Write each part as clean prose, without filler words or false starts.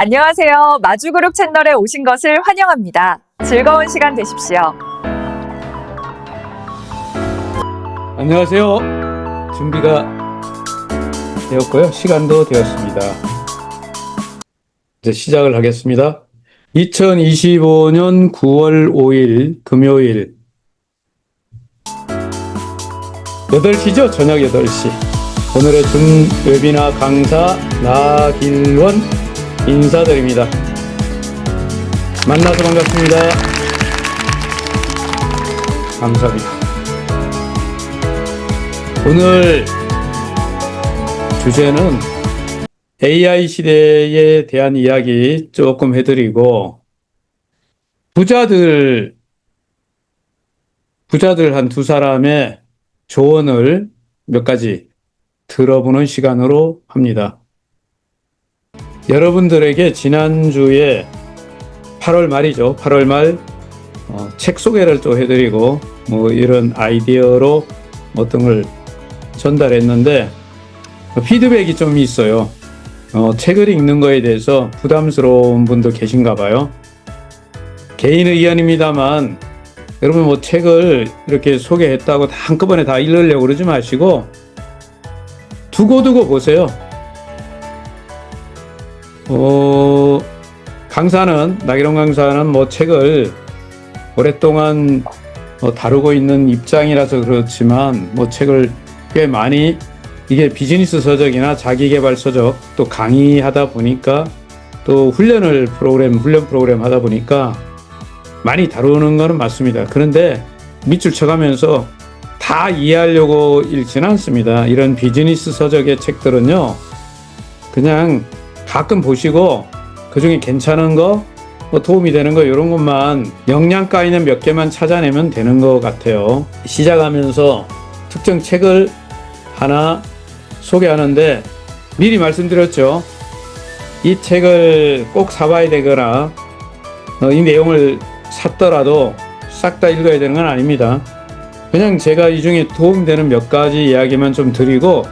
안녕하세요. 마주그룹 채널에 오신 것을 환영합니다. 즐거운 시간 되십시오. 안녕하세요. 준비가 되었고요. 시간도 되었습니다. 이제 시작을 하겠습니다. 2025년 9월 5일 금요일 8시죠? 저녁 8시. 오늘의 준 웨비나 강사 나길원 인사드립니다. 만나서 반갑습니다. 감사합니다. 오늘 주제는 AI 시대에 대한 이야기 조금 해드리고, 부자들 한 두 사람의 조언을 몇 가지 들어보는 시간으로 합니다. 여러분들에게 지난주에 8월 말이죠. 8월 말 책 소개를 또 해드리고 이런 아이디어로 어떤 걸 전달했는데 피드백이 좀 있어요. 책을 읽는 거에 대해서 부담스러운 분도 계신가 봐요. 개인 의견입니다만 여러분 책을 이렇게 소개했다고 다 한꺼번에 다 읽으려고 그러지 마시고 두고두고 보세요. 나길원 강사는 책을 오랫동안 다루고 있는 입장이라서 그렇지만 책을 꽤 많이 이게 비즈니스 서적이나 자기개발 서적 또 강의하다 보니까 또 훈련 프로그램 하다 보니까 많이 다루는 거는 맞습니다. 그런데 밑줄 쳐가면서 다 이해하려고 읽지는 않습니다. 이런 비즈니스 서적의 책들은요, 그냥 가끔 보시고 그 중에 괜찮은 거, 도움이 되는 거 이런 것만 영양가 있는 몇 개만 찾아내면 되는 것 같아요. 시작하면서 특정 책을 하나 소개하는데 미리 말씀드렸죠. 이 책을 꼭 사봐야 되거나 이 내용을 샀더라도 싹 다 읽어야 되는 건 아닙니다. 그냥 제가 이 중에 도움되는 몇 가지 이야기만 좀 드리고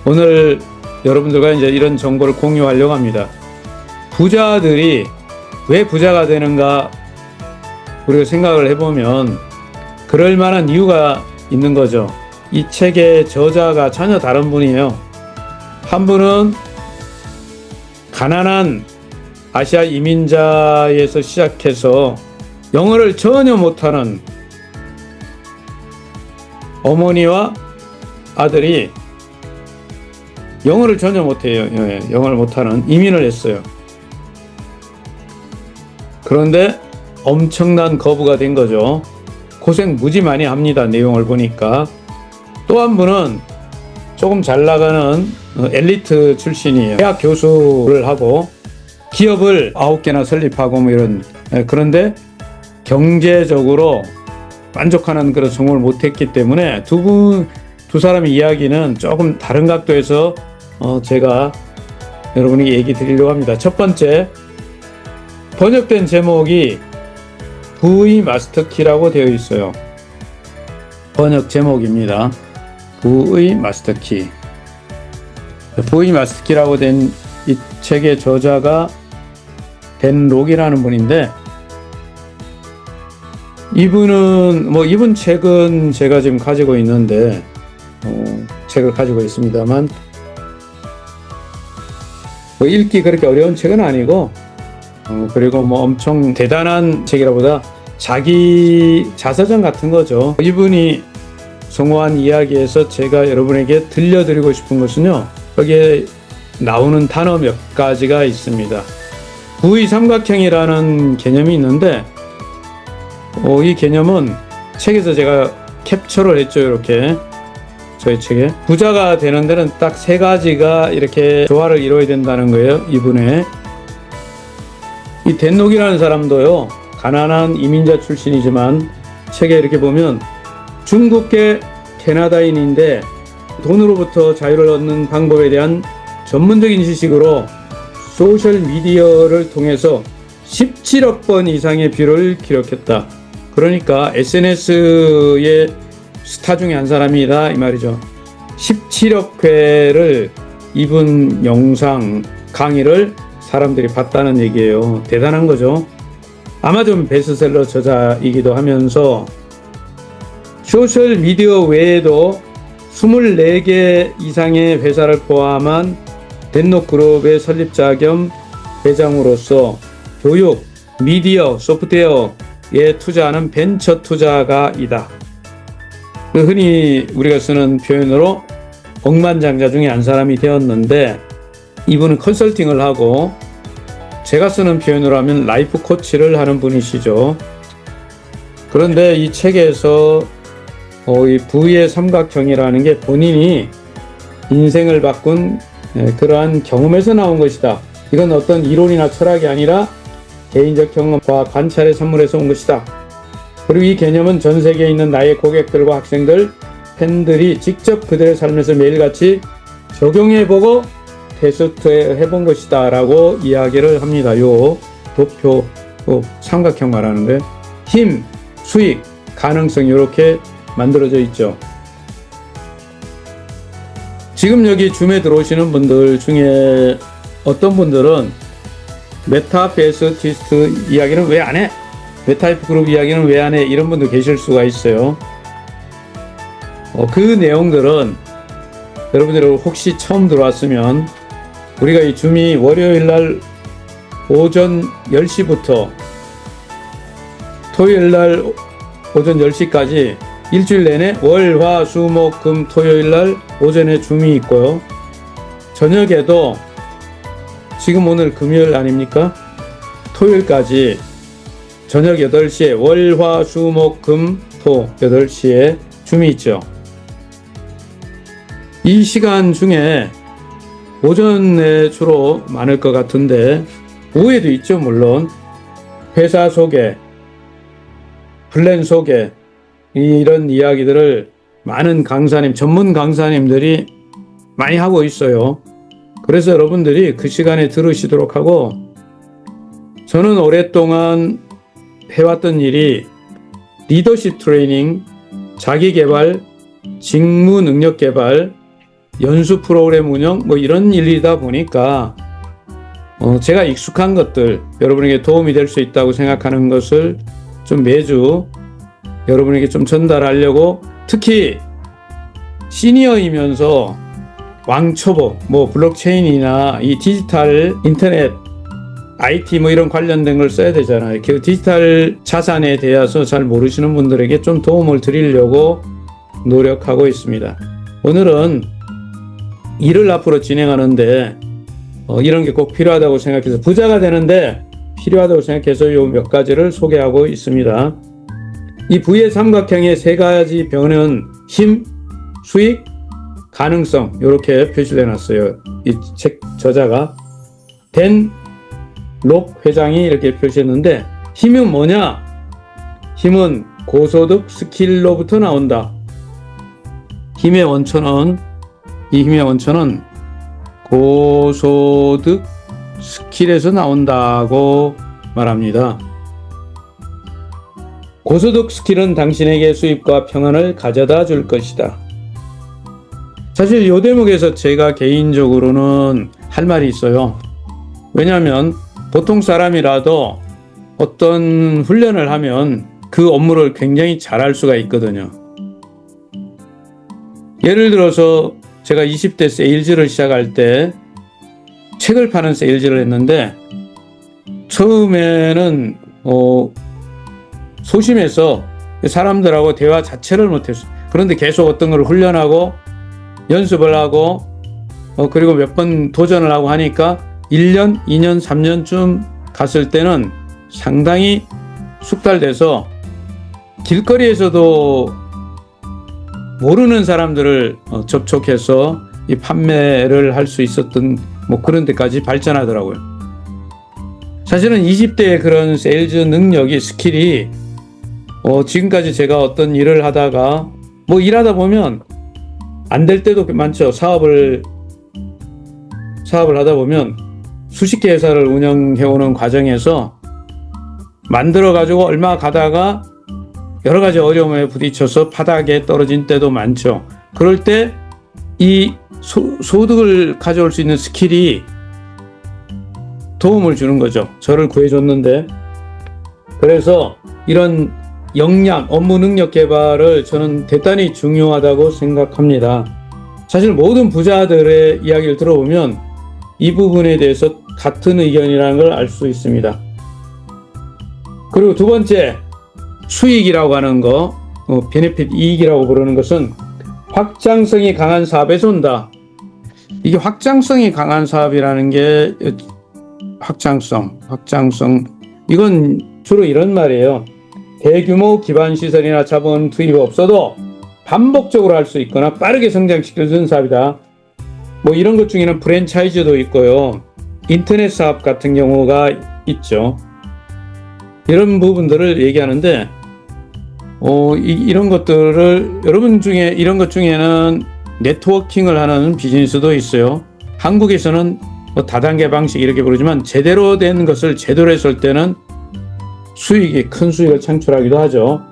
오늘 여러분들과 이제 이런 정보를 공유하려고 합니다. 부자들이 왜 부자가 되는가 우리가 생각을 해보면 그럴 만한 이유가 있는 거죠. 이 책의 저자가 전혀 다른 분이에요. 한 분은 가난한 아시아 이민자에서 시작해서 영어를 전혀 못하는 어머니와 아들이 영어를 전혀 못해요. 영어를 못하는 이민을 했어요. 그런데 엄청난 거부가 된 거죠. 고생 무지 많이 합니다. 내용을 보니까. 또 한 분은 조금 잘 나가는 엘리트 출신이에요. 대학 교수를 하고 기업을 9개나 설립하고 이런. 그런데 경제적으로 만족하는 그런 성공을 못했기 때문에 두 사람의 이야기는 조금 다른 각도에서 제가 여러분에게 얘기 드리려고 합니다. 첫 번째, 번역된 제목이 부의 마스터키라고 되어 있어요. 번역 제목입니다. 부의 마스터키. 부의 마스터키라고 된 이 책의 저자가 댄 록이라는 분인데 이분 책은 제가 지금 가지고 있는데 책을 가지고 있습니다만 읽기 그렇게 어려운 책은 아니고 그리고 엄청 대단한 책이라보다 자기 자서전 같은 거죠. 이분이 성공한 이야기에서 제가 여러분에게 들려드리고 싶은 것은요, 여기에 나오는 단어 몇 가지가 있습니다. 부의 삼각형이라는 개념이 있는데 이 개념은 책에서 제가 캡처를 했죠. 이렇게 저희 책에 부자가 되는 데는 딱 3가지가 이렇게 조화를 이루어야 된다는 거예요. 이분의 이 댄록이라는 사람도요, 가난한 이민자 출신이지만 책에 이렇게 보면 중국계 캐나다인인데 돈으로부터 자유를 얻는 방법에 대한 전문적인 지식으로 소셜미디어를 통해서 17억 번 이상의 뷰를 기록했다. 그러니까 SNS의 스타 중에 한 사람이다 이 말이죠. 17억 회를 이분 영상 강의를 사람들이 봤다는 얘기예요. 대단한 거죠. 아마존 베스트셀러 저자이기도 하면서 소셜 미디어 외에도 24개 이상의 회사를 포함한 덴노그룹의 설립자 겸 회장으로서 교육, 미디어, 소프트웨어에 투자하는 벤처 투자가이다. 흔히 우리가 쓰는 표현으로 억만장자 중에 한 사람이 되었는데, 이분은 컨설팅을 하고 제가 쓰는 표현으로 하면 라이프 코치를 하는 분이시죠. 그런데 이 책에서 이 부의 삼각형이라는 게 본인이 인생을 바꾼 그러한 경험에서 나온 것이다. 이건 어떤 이론이나 철학이 아니라 개인적 경험과 관찰의 산물에서 온 것이다. 그리고 이 개념은 전 세계에 있는 나의 고객들과 학생들, 팬들이 직접 그들의 삶에서 매일같이 적용해보고 테스트해본 것이다 라고 이야기를 합니다. 요 도표 삼각형 말하는 거예요. 힘, 수익, 가능성 이렇게 만들어져 있죠. 지금 여기 줌에 들어오시는 분들 중에 어떤 분들은 메타베스티스트 이야기는 왜 안 해? 메타이프 그룹 이야기는 왜 안 해? 이런 분도 계실 수가 있어요. 그 내용들은 여러분들이 혹시 처음 들어왔으면 우리가 이 줌이 월요일 날 오전 10시부터 토요일 날 오전 10시까지 일주일 내내 월, 화, 수, 목, 금, 토요일 날 오전에 줌이 있고요. 저녁에도 지금 오늘 금요일 아닙니까? 토요일까지 저녁 8시에 월, 화, 수, 목, 금, 토 8시에 줌이 있죠. 이 시간 중에 오전에 주로 많을 것 같은데 오후에도 있죠. 물론 회사 소개, 플랜 소개 이런 이야기들을 많은 강사님, 전문 강사님들이 많이 하고 있어요. 그래서 여러분들이 그 시간에 들으시도록 하고, 저는 오랫동안 해왔던 일이 리더십 트레이닝, 자기개발, 직무 능력 개발, 연수 프로그램 운영 이런 일이다 보니까 제가 익숙한 것들, 여러분에게 도움이 될 수 있다고 생각하는 것을 좀 매주 여러분에게 좀 전달하려고, 특히 시니어이면서 왕초보 블록체인이나 이 디지털 인터넷 IT 이런 관련된 걸 써야 되잖아요. 그 디지털 자산에 대해서 잘 모르시는 분들에게 좀 도움을 드리려고 노력하고 있습니다. 오늘은 일을 앞으로 진행하는데 이런 게 꼭 필요하다고 생각해서, 부자가 되는데 필요하다고 생각해서 요 몇 가지를 소개하고 있습니다. 이 부의 삼각형의 세 가지 변은 힘, 수익, 가능성 이렇게 표시를 해놨어요. 이 책 저자가 댄 록 회장이 이렇게 표시했는데, 힘은 뭐냐? 힘은 고소득 스킬로부터 나온다. 이 힘의 원천은 고소득 스킬에서 나온다고 말합니다. 고소득 스킬은 당신에게 수입과 평안을 가져다 줄 것이다. 사실 이 대목에서 제가 개인적으로는 할 말이 있어요. 왜냐하면 보통 사람이라도 어떤 훈련을 하면 그 업무를 굉장히 잘할 수가 있거든요. 예를 들어서 제가 20대 세일즈를 시작할 때 책을 파는 세일즈를 했는데, 처음에는 소심해서 사람들하고 대화 자체를 못했어요. 그런데 계속 어떤 걸 훈련하고 연습을 하고 그리고 몇 번 도전을 하고 하니까 1년, 2년, 3년쯤 갔을 때는 상당히 숙달돼서 길거리에서도 모르는 사람들을 접촉해서 이 판매를 할 수 있었던 그런 데까지 발전하더라고요. 사실은 20대의 그런 세일즈 능력이, 스킬이 지금까지 제가 어떤 일을 하다가 일하다 보면 안 될 때도 많죠. 사업을 하다 보면 수십 개 회사를 운영해오는 과정에서 만들어가지고 얼마 가다가 여러 가지 어려움에 부딪혀서 바닥에 떨어진 때도 많죠. 그럴 때 이 소득을 가져올 수 있는 스킬이 도움을 주는 거죠. 저를 구해줬는데. 그래서 이런 역량, 업무 능력 개발을 저는 대단히 중요하다고 생각합니다. 사실 모든 부자들의 이야기를 들어보면 이 부분에 대해서 같은 의견이라는 걸 알 수 있습니다. 그리고 두 번째, 수익이라고 하는 거, 베네핏 이익이라고 부르는 것은 확장성이 강한 사업에서 온다. 이게 확장성이 강한 사업이라는 게 확장성. 이건 주로 이런 말이에요. 대규모 기반 시설이나 자본 투입이 없어도 반복적으로 할 수 있거나 빠르게 성장시켜주는 사업이다. 뭐 이런 것 중에는 프랜차이즈도 있고요. 인터넷 사업 같은 경우가 있죠. 이런 부분들을 얘기하는데, 이런 것들을 여러분 중에 이런 것 중에는 네트워킹을 하는 비즈니스도 있어요. 한국에서는 뭐 다단계 방식 이렇게 부르지만 제대로 된 것을 제대로 했을 때는 큰 수익을 창출하기도 하죠.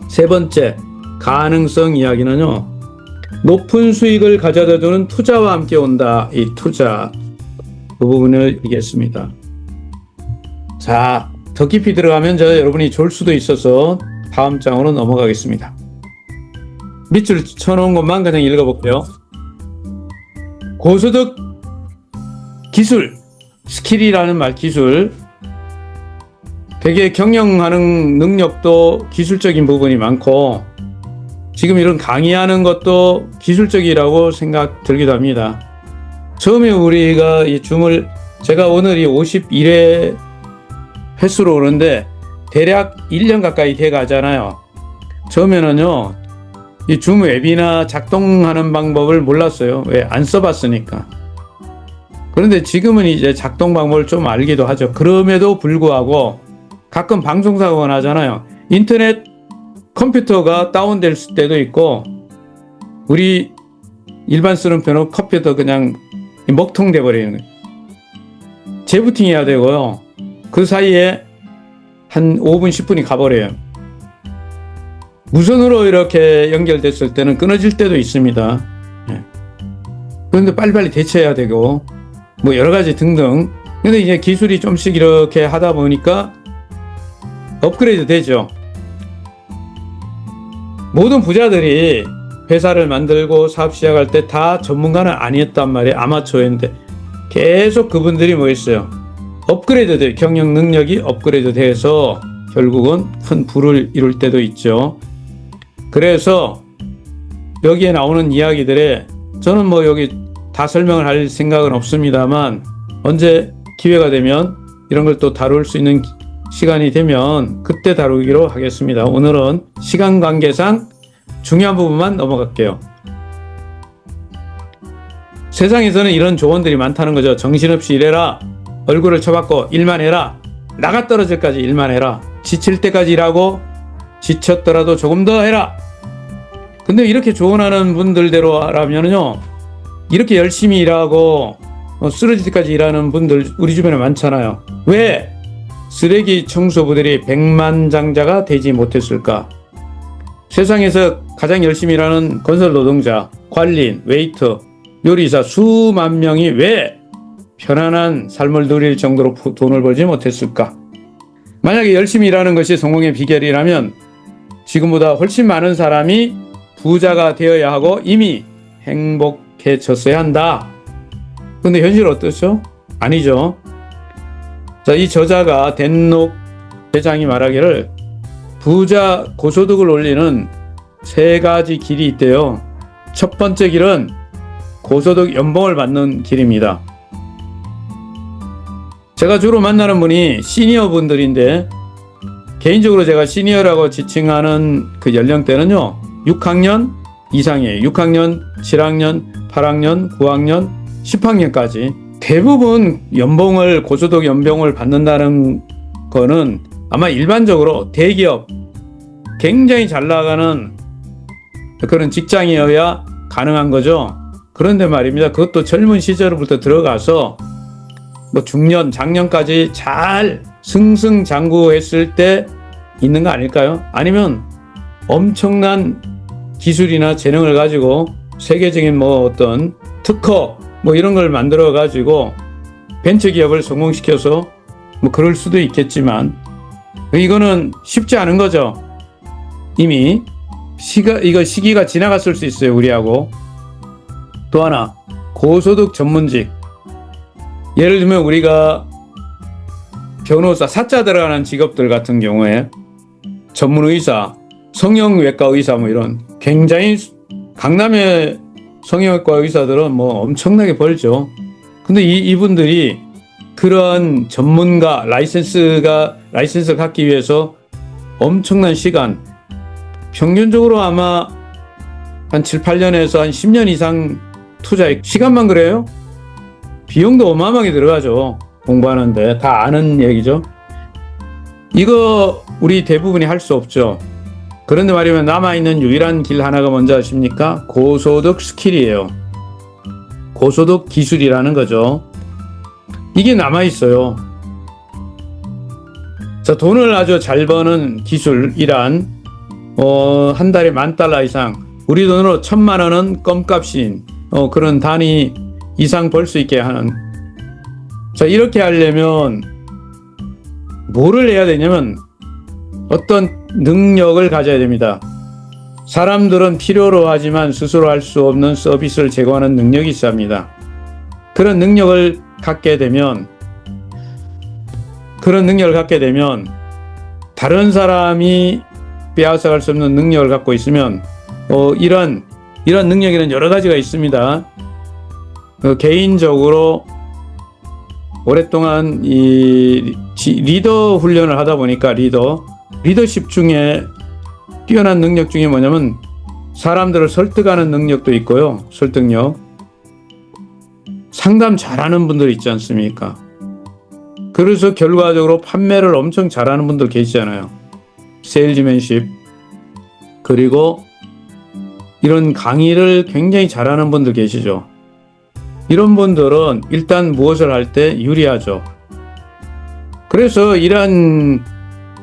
세 번째, 가능성 이야기는요. 높은 수익을 가져다 주는 투자와 함께 온다. 이 투자, 그 부분을 얘기했습니다. 자, 더 깊이 들어가면 여러분이 졸 수도 있어서 다음 장으로 넘어가겠습니다. 밑줄 쳐놓은 것만 그냥 읽어볼게요. 고소득 기술, 스킬이라는 말, 기술. 되게 경영하는 능력도 기술적인 부분이 많고, 지금 이런 강의하는 것도 기술적이라고 생각 들기도 합니다. 처음에 우리가 이 줌을, 제가 오늘이 51회 횟수로 오는데 대략 1년 가까이 돼 가잖아요. 처음에는요, 이 줌 웹이나 작동하는 방법을 몰랐어요. 왜? 안 써봤으니까. 그런데 지금은 이제 작동 방법을 좀 알기도 하죠. 그럼에도 불구하고 가끔 방송사고가 나잖아요. 인터넷 컴퓨터가 다운될 때도 있고, 우리 일반 쓰는 편은 컴퓨터 그냥 먹통돼 버리는 거예요. 재부팅 해야 되고요. 그 사이에 한 5분, 10분이 가버려요. 무선으로 이렇게 연결됐을 때는 끊어질 때도 있습니다. 그런데 빨리빨리 대처해야 되고, 뭐 여러 가지 등등. 근데 이제 기술이 좀씩 이렇게 하다 보니까 업그레이드 되죠. 모든 부자들이 회사를 만들고 사업 시작할 때 다 전문가는 아니었단 말이에요. 아마추어인데 계속 그분들이 뭐 있어요? 업그레이드 돼요. 경영 능력이 업그레이드 돼서 결국은 큰 부를 이룰 때도 있죠. 그래서 여기에 나오는 이야기들에 저는 뭐 여기 다 설명을 할 생각은 없습니다만, 언제 기회가 되면 이런 걸 또 다룰 수 있는 시간이 되면 그때 다루기로 하겠습니다. 오늘은 시간 관계상 중요한 부분만 넘어갈게요. 세상에서는 이런 조언들이 많다는 거죠. 정신없이 일해라. 얼굴을 쳐박고 일만 해라. 나가 떨어질까지 일만 해라. 지칠 때까지 일하고 지쳤더라도 조금 더 해라. 근데 이렇게 조언하는 분들대로라면요, 이렇게 열심히 일하고 쓰러질 때까지 일하는 분들 우리 주변에 많잖아요. 왜 쓰레기 청소부들이 백만장자가 되지 못했을까? 세상에서 가장 열심히 일하는 건설 노동자, 관리인, 웨이터, 요리사 수만 명이 왜 편안한 삶을 누릴 정도로 돈을 벌지 못했을까? 만약에 열심히 일하는 것이 성공의 비결이라면 지금보다 훨씬 많은 사람이 부자가 되어야 하고 이미 행복해졌어야 한다. 근데 현실 어떻죠? 아니죠. 자, 이 저자가 댄록 회장이 말하기를 부자 고소득을 올리는 세 가지 길이 있대요. 첫 번째 길은 고소득 연봉을 받는 길입니다. 제가 주로 만나는 분이 시니어 분들인데, 개인적으로 제가 시니어라고 지칭하는 그 연령대는요 6학년 이상이에요. 6학년, 7학년, 8학년, 9학년, 10학년까지 대부분 연봉을, 고소득 연봉을 받는다는 거는 아마 일반적으로 대기업, 굉장히 잘 나가는 그런 직장이어야 가능한 거죠. 그런데 말입니다. 그것도 젊은 시절부터 들어가서 뭐 중년, 장년까지 잘 승승장구했을 때 있는 거 아닐까요? 아니면 엄청난 기술이나 재능을 가지고 세계적인 뭐 어떤 특허 뭐 이런 걸 만들어 가지고 벤처기업을 성공시켜서 뭐 그럴 수도 있겠지만 이거는 쉽지 않은 거죠. 이미 시기가 지나갔을 수 있어요, 우리하고. 또 하나, 고소득 전문직. 예를 들면 우리가 변호사, 사자 들어가는 직업들 같은 경우에 전문의사, 성형외과 의사 뭐 이런 굉장히 강남의 성형외과 의사들은 뭐 엄청나게 벌죠. 근데 이분들이 그런 전문가 라이센스 갖기 위해서 엄청난 시간, 평균적으로 아마 한 7, 8년에서 한 10년 이상 투자해. 시간만 그래요? 비용도 어마어마하게 들어가죠. 공부하는데. 다 아는 얘기죠. 이거 우리 대부분이 할 수 없죠. 그런데 말이면 남아있는 유일한 길 하나가 뭔지 아십니까? 고소득 스킬이에요. 고소득 기술이라는 거죠. 이게 남아있어요. 자, 돈을 아주 잘 버는 기술이란 한 달에 $10,000 이상, 우리 돈으로 1,000만 원은 껌값인 그런 단위 이상 벌 수 있게 하는. 자, 이렇게 하려면 뭐를 해야 되냐면 어떤 능력을 가져야 됩니다. 사람들은 필요로 하지만 스스로 할 수 없는 서비스를 제공하는 능력이 있어야 합니다. 그런 능력을 갖게 되면 다른 사람이 빼앗아갈 수 없는 능력을 갖고 있으면 이런 능력에는 여러 가지가 있습니다. 개인적으로 오랫동안 이 리더 훈련을 하다 보니까 리더십 중에 뛰어난 능력 중에 뭐냐면 사람들을 설득하는 능력도 있고요. 설득력. 상담 잘하는 분들 있지 않습니까? 그래서 결과적으로 판매를 엄청 잘하는 분들 계시잖아요. 세일즈맨십. 그리고 이런 강의를 굉장히 잘하는 분들 계시죠. 이런 분들은 일단 무엇을 할 때 유리하죠. 그래서 이러한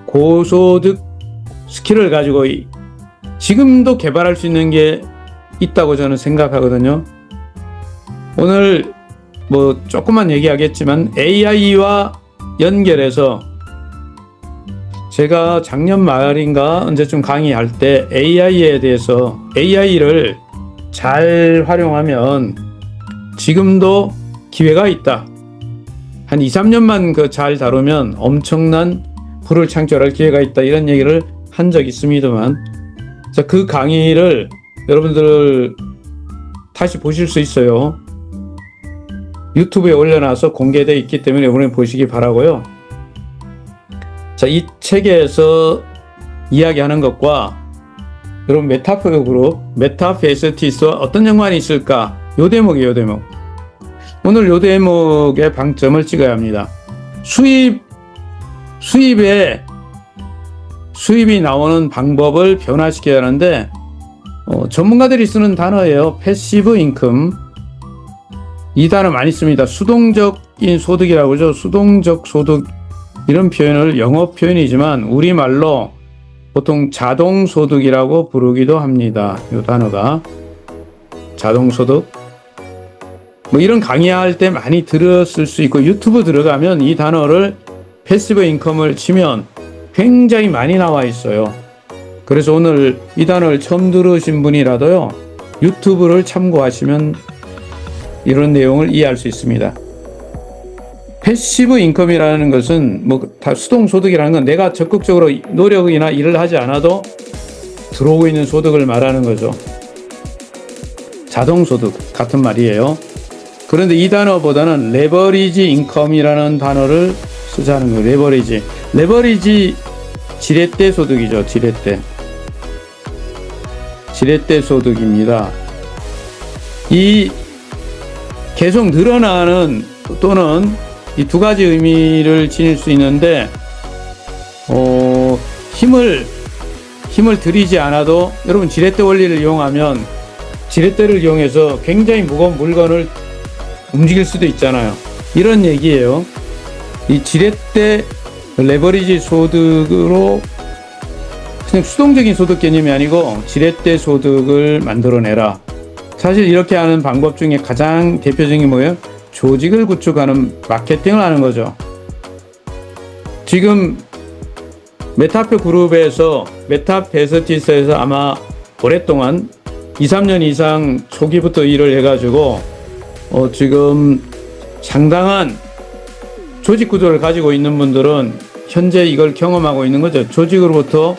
고소득 스킬을 가지고 지금도 개발할 수 있는 게 있다고 저는 생각하거든요. 오늘 뭐 조금만 얘기하겠지만 AI와 연결해서 제가 작년 말인가 언제쯤 강의할 때 AI에 대해서 AI를 잘 활용하면 지금도 기회가 있다. 한 2, 3년만 잘 다루면 엄청난 부를 창출할 기회가 있다. 이런 얘기를 한 적이 있습니다만, 자, 그 강의를 여러분들 다시 보실 수 있어요. 유튜브에 올려놔서 공개되어 있기 때문에 여러분이 보시기 바라고요. 자, 이 책에서 이야기하는 것과 여러분 메타프 그룹, 메타페스티스와 어떤 연관이 있을까? 요 대목이에요, 대목. 오늘 요 대목에 방점을 찍어야 합니다. 수입이 나오는 방법을 변화시켜야 하는데, 전문가들이 쓰는 단어예요. 패시브 인컴. 이 단어 많이 씁니다. 수동적인 소득이라고 하죠. 수동적 소득. 이런 표현을 영어 표현이지만 우리말로 보통 자동소득이라고 부르기도 합니다. 이 단어가. 자동소득. 뭐 이런 강의할 때 많이 들었을 수 있고, 유튜브 들어가면 이 단어를 패시브 인컴을 치면 굉장히 많이 나와 있어요. 그래서 오늘 이 단어를 처음 들으신 분이라도요, 유튜브를 참고하시면 이런 내용을 이해할 수 있습니다. 패시브 인컴이라는 것은 뭐 다 수동소득이라는 건 내가 적극적으로 노력이나 일을 하지 않아도 들어오고 있는 소득을 말하는 거죠. 자동소득 같은 말이에요. 그런데 이 단어보다는 레버리지 인컴이라는 단어를 쓰자는 거예요. 레버리지 지렛대 소득이죠. 지렛대 소득입니다. 이 계속 늘어나는 또는 이 두 가지 의미를 지닐 수 있는데, 힘을 들이지 않아도 여러분 지렛대 원리를 이용하면 지렛대를 이용해서 굉장히 무거운 물건을 움직일 수도 있잖아요. 이런 얘기예요. 이 지렛대 레버리지 소득으로 그냥 수동적인 소득 개념이 아니고 지렛대 소득을 만들어내라. 사실 이렇게 하는 방법 중에 가장 대표적인 게 뭐예요? 조직을 구축하는 마케팅을 하는 거죠. 지금 메타표 그룹에서 메타페스티스에서 아마 오랫동안 2, 3년 이상 초기부터 일을 해가지고 지금 상당한 조직 구조를 가지고 있는 분들은 현재 이걸 경험하고 있는 거죠. 조직으로부터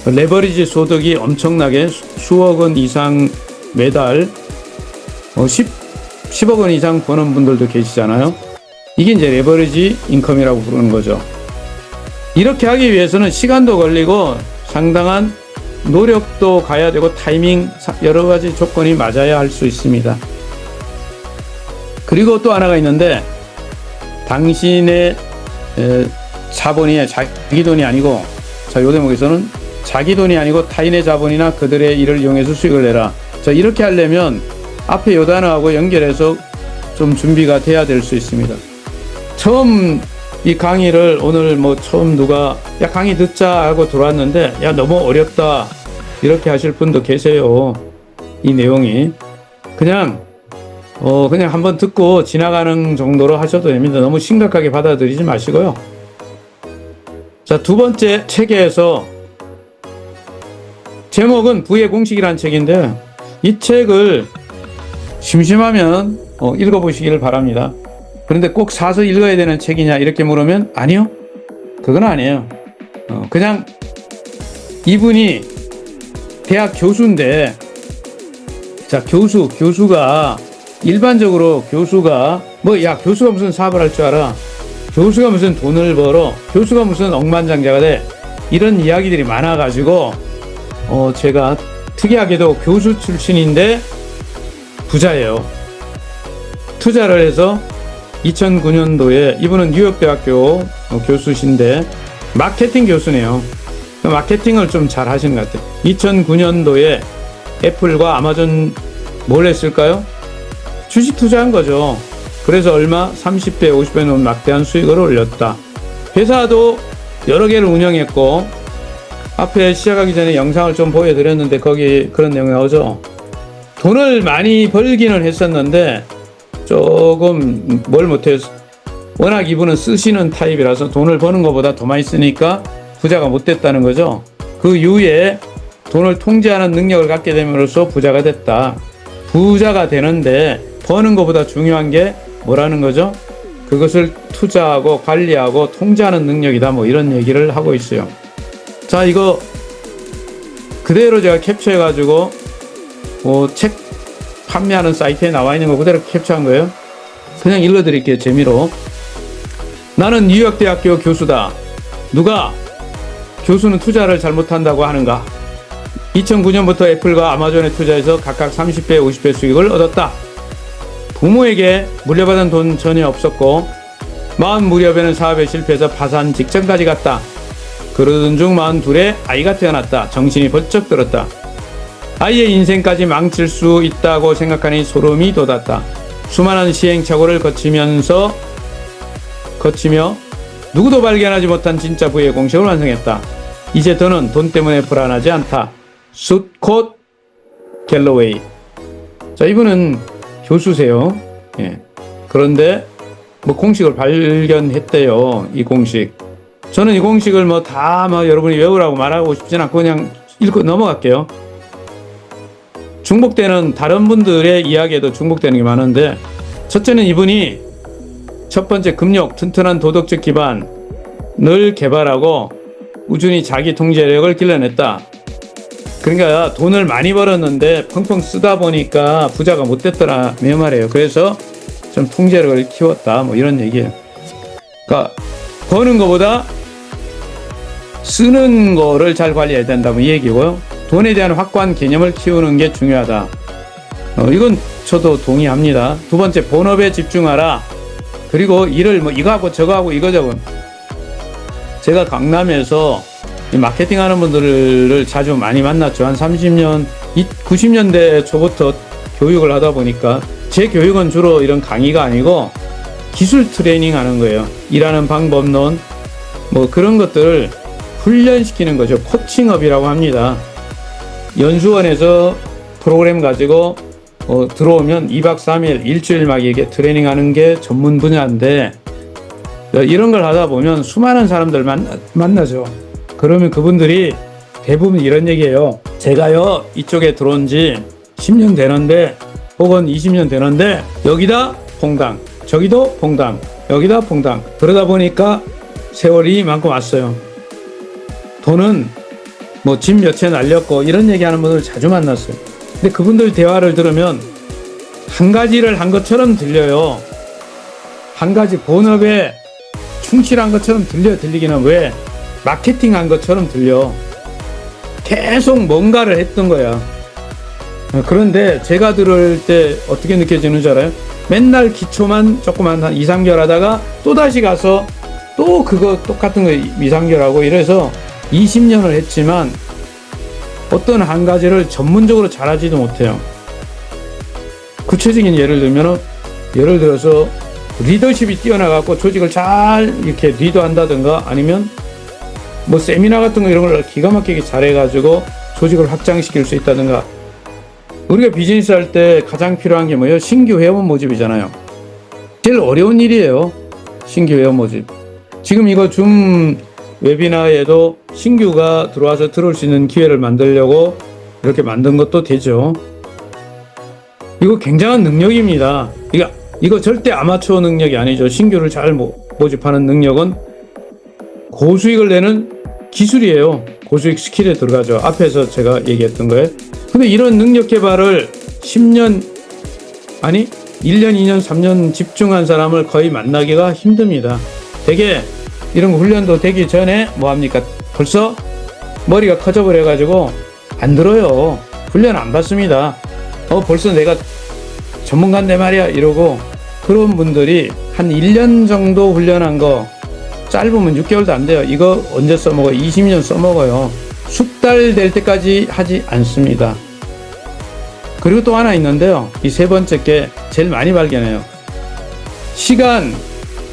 레버리지 소득이 엄청나게 수억 원 이상 매달 10억 원 이상 버는 분들도 계시잖아요. 이게 이제 레버리지 인컴이라고 부르는 거죠. 이렇게 하기 위해서는 시간도 걸리고 상당한 노력도 가야 되고 타이밍 여러 가지 조건이 맞아야 할 수 있습니다. 그리고 또 하나가 있는데 당신의 자본이 자기 돈이 아니고 자, 요 대목에서는 자기 돈이 아니고 타인의 자본이나 그들의 일을 이용해서 수익을 내라. 자, 이렇게 하려면 앞에 요 단어하고 연결해서 좀 준비가 돼야 될 수 있습니다. 처음 이 강의를 오늘 처음 누가 야 강의 듣자 하고 들어왔는데 야 너무 어렵다 이렇게 하실 분도 계세요. 이 내용이 그냥 한번 듣고 지나가는 정도로 하셔도 됩니다. 너무 심각하게 받아들이지 마시고요. 자, 두 번째 체계에서 제목은 부의 공식이라는 책인데 이 책을 심심하면 읽어보시기를 바랍니다. 그런데 꼭 사서 읽어야 되는 책이냐 이렇게 물으면 아니요, 그건 아니에요. 그냥 이분이 대학 교수인데 자, 교수가 일반적으로 교수가 교수가 무슨 사업을 할 줄 알아? 교수가 무슨 돈을 벌어? 교수가 무슨 억만장자가 돼? 이런 이야기들이 많아가지고 제가 특이하게도 교수 출신인데 부자예요. 투자를 해서 2009년도에 이분은 뉴욕대학교 교수신데 마케팅 교수네요. 마케팅을 좀 잘 하시는 것 같아요. 2009년도에 애플과 아마존 뭘 했을까요? 주식 투자한 거죠. 그래서 얼마? 30배, 50배 넘는 막대한 수익을 올렸다. 회사도 여러 개를 운영했고 앞에 시작하기 전에 영상을 좀 보여드렸는데 거기 그런 내용이 나오죠. 돈을 많이 벌기는 했었는데 조금 뭘 못해서 워낙 이분은 쓰시는 타입이라서 돈을 버는 것보다 더 많이 쓰니까 부자가 못 됐다는 거죠. 그 이후에 돈을 통제하는 능력을 갖게 됨으로써 부자가 됐다. 부자가 되는데 버는 것보다 중요한 게 뭐라는 거죠? 그것을 투자하고 관리하고 통제하는 능력이다. 이런 얘기를 하고 있어요. 자, 이거 그대로 제가 캡처해가지고 책 판매하는 사이트에 나와 있는 거 그대로 캡처한 거예요. 그냥 읽어드릴게요. 재미로. 나는 뉴욕대학교 교수다. 누가 교수는 투자를 잘못한다고 하는가? 2009년부터 애플과 아마존에 투자해서 각각 30배, 50배 수익을 얻었다. 부모에게 물려받은 돈 전혀 없었고 40 무렵에는 사업에 실패해서 파산 직전까지 갔다. 그러던 중 42에 아이가 태어났다. 정신이 번쩍 들었다. 아이의 인생까지 망칠 수 있다고 생각하니 소름이 돋았다. 수많은 시행착오를 거치며 누구도 발견하지 못한 진짜 부의 공식을 완성했다. 이제 더는 돈 때문에 불안하지 않다. 숫콧 갤러웨이. 자, 이분은 교수세요. 예. 그런데 공식을 발견했대요. 이 공식. 저는 이 공식을 여러분이 외우라고 말하고 싶진 않고 그냥 읽고 넘어갈게요. 중복되는 다른 분들의 이야기에도 중복되는 게 많은데 첫째는 이분이 첫 번째 금욕, 튼튼한 도덕적 기반을 개발하고 꾸준히 자기 통제력을 길러냈다. 그러니까 돈을 많이 벌었는데 펑펑 쓰다 보니까 부자가 못 됐더라 말이에요. 그래서 좀 통제력을 키웠다 이런 얘기예요. 그러니까 버는 것보다 쓰는 거를 잘 관리해야 된다 이 얘기고요. 돈에 대한 확고한 개념을 키우는 게 중요하다. 이건 저도 동의합니다. 두 번째, 본업에 집중하라. 그리고 일을 이거 하고 저거 하고 이거 저거. 제가 강남에서 이 마케팅 하는 분들을 자주 많이 만났죠. 한 30년, 90년대 초부터 교육을 하다 보니까 제 교육은 주로 이런 강의가 아니고 기술 트레이닝 하는 거예요. 일하는 방법론, 그런 것들을 훈련시키는 거죠. 코칭업이라고 합니다. 연수원에서 프로그램 가지고 들어오면 2박 3일, 일주일 막 이게 트레이닝하는 게 전문 분야인데 이런 걸 하다 보면 수많은 사람들 만나죠. 그러면 그분들이 대부분 이런 얘기예요. 제가요 이쪽에 들어온 지 10년 되는데 혹은 20년 되는데 여기다 퐁당, 저기도 퐁당, 여기다 퐁당. 그러다 보니까 세월이 이만큼 왔어요. 돈은 뭐 집 몇 채 날렸고 이런 얘기하는 분들 자주 만났어요. 근데 그분들 대화를 들으면 한 가지를 한 것처럼 들려요. 한 가지 본업에 충실한 것처럼 들리기는 왜 마케팅한 것처럼 들려. 계속 뭔가를 했던 거야. 그런데 제가 들을 때 어떻게 느껴지는 줄 알아요? 맨날 기초만 조그만 한 2, 3개월 하다가 또다시 가서 또 그거 똑같은 거 2, 3개월 하고 이래서 20년을 했지만 어떤 한 가지를 전문적으로 잘하지도 못해요. 구체적인 예를 들면 예를 들어서 리더십이 뛰어나갖고 조직을 잘 이렇게 리더한다든가 아니면 뭐 세미나 같은 거 이런 걸 기가 막히게 잘해가지고 조직을 확장시킬 수 있다든가. 우리가 비즈니스 할 때 가장 필요한 게 뭐예요? 신규 회원 모집이잖아요. 제일 어려운 일이에요. 신규 회원 모집. 지금 이거 줌 웨비나에도 신규가 들어와서 들어올 수 있는 기회를 만들려고 이렇게 만든 것도 되죠. 이거 굉장한 능력입니다. 이거 절대 아마추어 능력이 아니죠. 신규를 잘 모집하는 능력은 고수익을 내는 기술이에요. 고수익 스킬에 들어가죠. 앞에서 제가 얘기했던 거예요. 근데 이런 능력 개발을 10년, 아니 1년, 2년, 3년 집중한 사람을 거의 만나기가 힘듭니다. 되게 이런 거 훈련도 되기 전에 뭐합니까? 벌써 머리가 커져버려 가지고 안 들어요. 훈련 안 받습니다. 벌써 내가 전문가인데 말이야 이러고. 그런 분들이 한 1년 정도 훈련한 거 짧으면 6개월도 안 돼요. 이거 언제 써먹어? 20년 써먹어요. 숙달 될 때까지 하지 않습니다. 그리고 또 하나 있는데요. 이 세 번째 게 제일 많이 발견해요. 시간,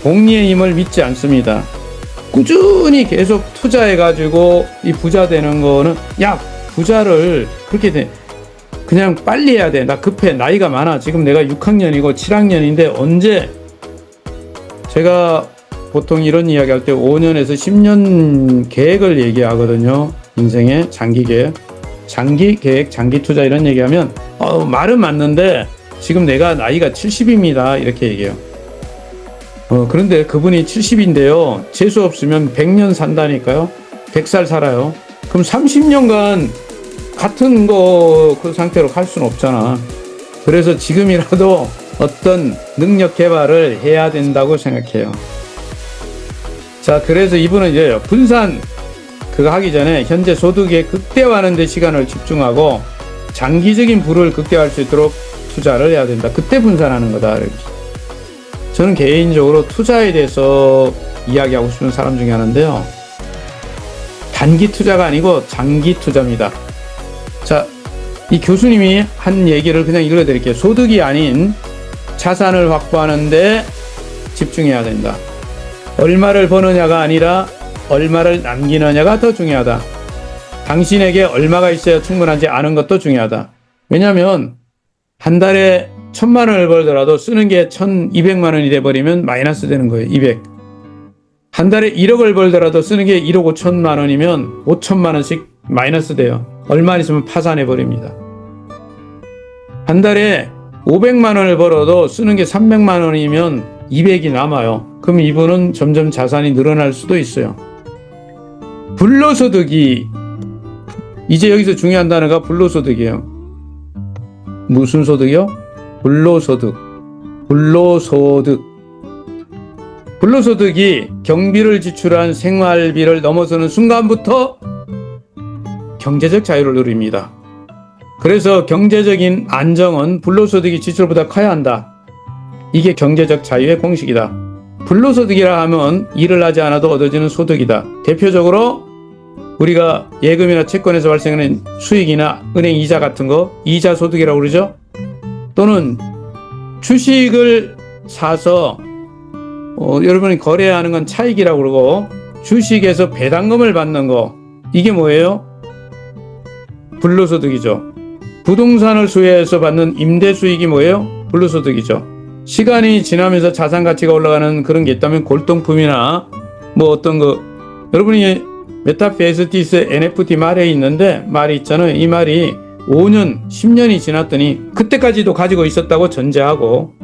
공리의 힘을 믿지 않습니다. 꾸준히 계속 투자해가지고 이 부자 되는 거는, 야, 부자를 그렇게 그냥 빨리 해야 돼. 나 급해. 나이가 많아. 지금 내가 6학년이고 7학년인데 언제. 제가 보통 이런 이야기 할 때 5년에서 10년 계획을 얘기하거든요. 인생의 장기 계획. 장기 계획, 장기 투자 이런 얘기하면 말은 맞는데 지금 내가 나이가 70입니다. 이렇게 얘기해요. 그런데 그분이 70인데요. 재수 없으면 100년 산다니까요. 100살 살아요. 그럼 30년간 같은 그 상태로 갈 수는 없잖아. 그래서 지금이라도 어떤 능력 개발을 해야 된다고 생각해요. 자, 그래서 이분은 이제 분산 그거 하기 전에 현재 소득의 극대화하는 데 시간을 집중하고 장기적인 부를 극대화할 수 있도록 투자를 해야 된다. 그때 분산하는 거다. 이렇게. 저는 개인적으로 투자에 대해서 이야기하고 싶은 사람 중에 하나인데요. 단기 투자가 아니고 장기 투자입니다. 자, 이 교수님이 한 얘기를 그냥 읽어드릴게요. 소득이 아닌 자산을 확보하는데 집중해야 된다. 얼마를 버느냐가 아니라 얼마를 남기느냐가 더 중요하다. 당신에게 얼마가 있어야 충분한지 아는 것도 중요하다. 왜냐하면 한 달에 1,000만 원을 벌더라도 쓰는 게 1,200만 원이 돼버리면 마이너스 되는 거예요. 200. 한 달에 1억을 벌더라도 쓰는 게 1억 5천만 원이면 5천만 원씩 마이너스 돼요. 얼마 있으면 파산해 버립니다. 한 달에 500만 원을 벌어도 쓰는 게 300만 원이면 200이 남아요. 그럼 이분은 점점 자산이 늘어날 수도 있어요. 불로소득이, 이제 여기서 중요한 단어가 불로소득이에요. 무슨 소득이요? 불로소득. 불로소득이 경비를 지출한 생활비를 넘어서는 순간부터 경제적 자유를 누립니다. 그래서 경제적인 안정은 불로소득이 지출보다 커야 한다. 이게 경제적 자유의 공식이다. 불로소득이라 하면 일을 하지 않아도 얻어지는 소득이다. 대표적으로 우리가 예금이나 채권에서 발생하는 수익이나 은행 이자 같은 거, 이자 소득이라고 그러죠. 또는 주식을 사서 여러분이 거래하는 건 차익이라고 그러고, 주식에서 배당금을 받는 거, 이게 뭐예요? 불로소득이죠. 부동산을 수혜해서 받는 임대 수익이 뭐예요? 불로소득이죠. 시간이 지나면서 자산 가치가 올라가는 그런 게 있다면 골동품이나 뭐 어떤 거, 여러분이 메타페스티스 NFT 말에 있는데 말이 있잖아요. 이 말이 5년, 10년이 지났더니 그때까지도 가지고 있었다고 전제하고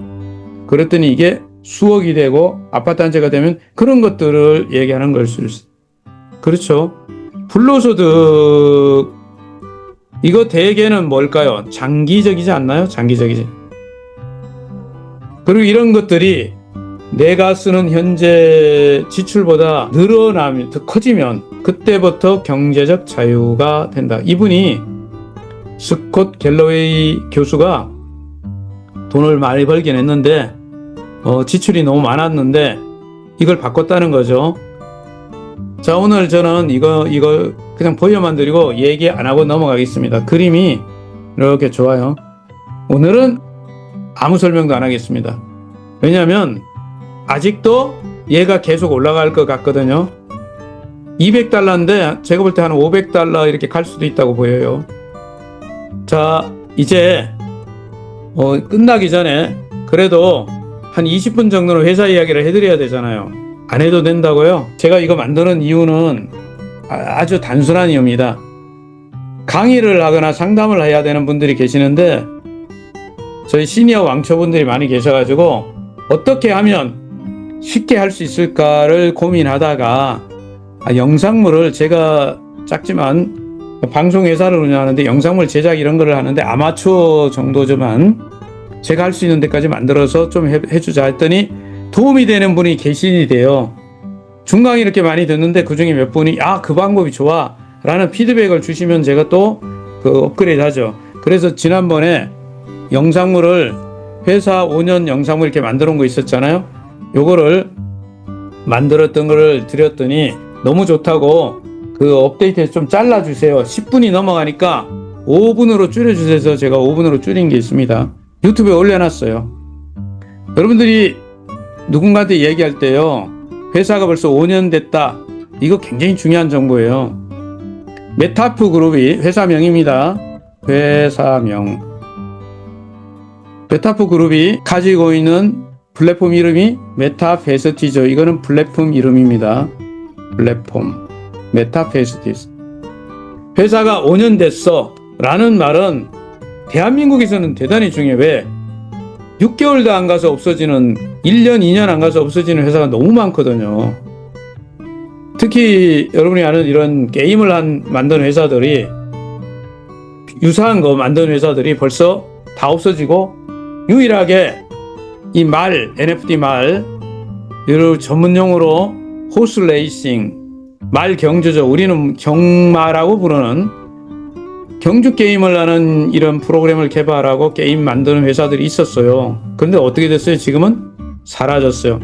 그랬더니 이게 수억이 되고 아파트 한 채가 되면 그런 것들을 얘기하는 걸 수 있어요. 그렇죠. 불로소득 이거 대개는 뭘까요? 장기적이지 않나요? 장기적이지. 그리고 이런 것들이 내가 쓰는 현재 지출보다 늘어나면, 더 커지면 그때부터 경제적 자유가 된다. 이분이 스콧 갤러웨이 교수가 돈을 많이 벌긴 했는데 지출이 너무 많았는데 이걸 바꿨다는 거죠. 자, 오늘 저는 이거 그냥 보여만 드리고 얘기 안 하고 넘어가겠습니다. 그림이 이렇게 좋아요. 오늘은 아무 설명도 안 하겠습니다. 왜냐하면 아직도 얘가 계속 올라갈 것 같거든요. 200달러인데 제가 볼 때 한 500달러 이렇게 갈 수도 있다고 보여요. 자, 이제 끝나기 전에 그래도 한 20분 정도는 회사 이야기를 해드려야 되잖아요. 안 해도 된다고요? 제가 이거 만드는 이유는 아주 단순한 이유입니다. 강의를 하거나 상담을 해야 되는 분들이 계시는데 저희 시니어 왕초분들이 많이 계셔가지고 어떻게 하면 쉽게 할 수 있을까를 고민하다가 영상물을 제가 작지만 방송회사를 운영하는데 영상물 제작 이런 거를 하는데 아마추어 정도지만 제가 할 수 있는 데까지 만들어서 좀 해주자 했더니 도움이 되는 분이 계시니 돼요. 중강의 이렇게 많이 듣는데 그 중에 몇 분이 그 방법이 좋아 라는 피드백을 주시면 제가 또 그 업그레이드 하죠. 그래서 지난번에 영상물을 회사 5년 영상물 이렇게 만들어 온 거 있었잖아요. 요거를 만들었던 거를 드렸더니 너무 좋다고 그 업데이트해서 좀 잘라주세요. 10분이 넘어가니까 5분으로 줄여주세요. 해서 제가 5분으로 줄인 게 있습니다. 유튜브에 올려놨어요. 여러분들이 누군가한테 얘기할 때요. 회사가 벌써 5년 됐다. 이거 굉장히 중요한 정보예요. 메타프 그룹이 회사명입니다. 회사명. 메타프 그룹이 가지고 있는 플랫폼 이름이 메타페스티죠. 이거는 플랫폼 이름입니다. 플랫폼. 메타페스티스. 회사가 5년 됐어. 라는 말은 대한민국에서는 대단히 중요해. 왜? 6개월도 안 가서 없어지는 1년, 2년 안 가서 없어지는 회사가 너무 많거든요. 특히 여러분이 아는 이런 게임을 만드는 회사들이 유사한 거 만드는 회사들이 벌써 다 없어지고 유일하게 이 말, NFT 말, 이를 전문용어로 호스 레이싱, 말 경주죠. 우리는 경마라고 부르는 경주 게임을 하는 이런 프로그램을 개발하고 게임 만드는 회사들이 있었어요. 그런데 어떻게 됐어요? 지금은 사라졌어요.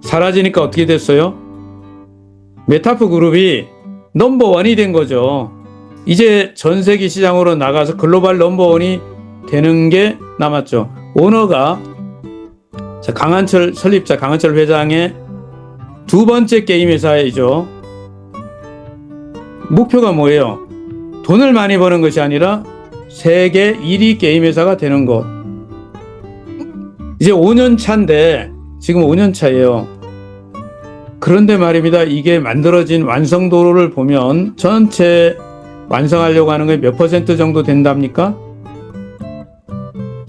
사라지니까 어떻게 됐어요? 메타프 그룹이 넘버원이 된 거죠. 이제 전 세계 시장으로 나가서 글로벌 넘버원이 되는 게 남았죠. 오너가 강한철 설립자 강한철 회장의 두 번째 게임 회사이죠. 목표가 뭐예요? 돈을 많이 버는 것이 아니라 세계 1위 게임 회사가 되는 것. 이제 5년 차인데 지금 5년 차예요. 그런데 말입니다. 이게 만들어진 완성도를 보면 전체 완성하려고 하는 게 몇 퍼센트 정도 된답니까?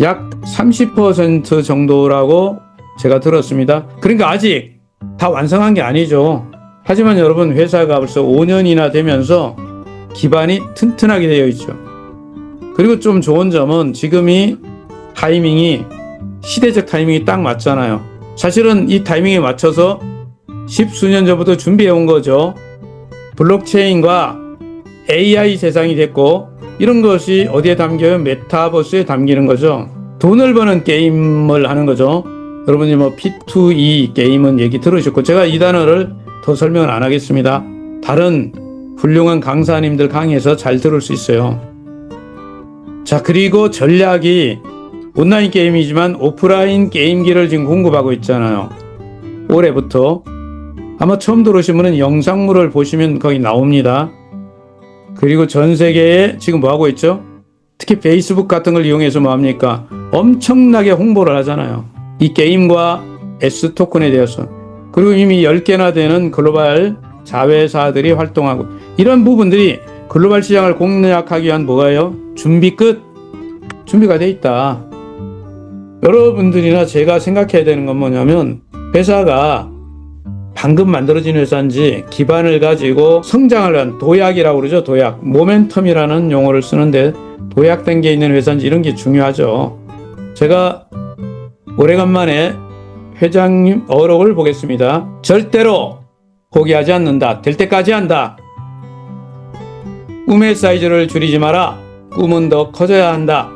약 30% 정도라고 제가 들었습니다. 그러니까 아직 다 완성한 게 아니죠. 하지만 여러분 회사가 벌써 5년이나 되면서 기반이 튼튼하게 되어 있죠. 그리고 좀 좋은 점은 지금이 타이밍이 시대적 타이밍이 딱 맞잖아요. 사실은 이 타이밍에 맞춰서 10수년 전부터 준비해 온 거죠. 블록체인과 AI 세상이 됐고 이런 것이 어디에 담겨요? 메타버스에 담기는 거죠. 돈을 버는 게임을 하는 거죠. 여러분이 뭐 P2E 게임은 얘기 들으셨고 제가 이 단어를 더 설명을 안 하겠습니다. 다른 훌륭한 강사님들 강의에서 잘 들을 수 있어요. 자, 그리고 전략이 온라인 게임이지만 오프라인 게임기를 지금 공급하고 있잖아요. 올해부터. 아마 처음 들어오신 분은 영상물을 보시면 거기 나옵니다. 그리고 전 세계에 지금 뭐 하고 있죠? 특히 페이스북 같은 걸 이용해서 뭐합니까? 엄청나게 홍보를 하잖아요. 이 게임과 S토큰에 대해서. 그리고 이미 10개나 되는 글로벌 자회사들이 활동하고 이런 부분들이 글로벌 시장을 공략하기 위한 뭐가요? 준비가 돼 있다. 여러분들이나 제가 생각해야 되는 건 뭐냐면 회사가 방금 만들어진 회사인지 기반을 가지고 성장을 한 도약이라고 그러죠. 도약. 모멘텀이라는 용어를 쓰는데 도약된 게 있는 회사인지 이런 게 중요하죠. 제가 오래간만에 회장님 어록을 보겠습니다. 절대로 포기하지 않는다. 될 때까지 한다. 꿈의 사이즈를 줄이지 마라. 꿈은 더 커져야 한다.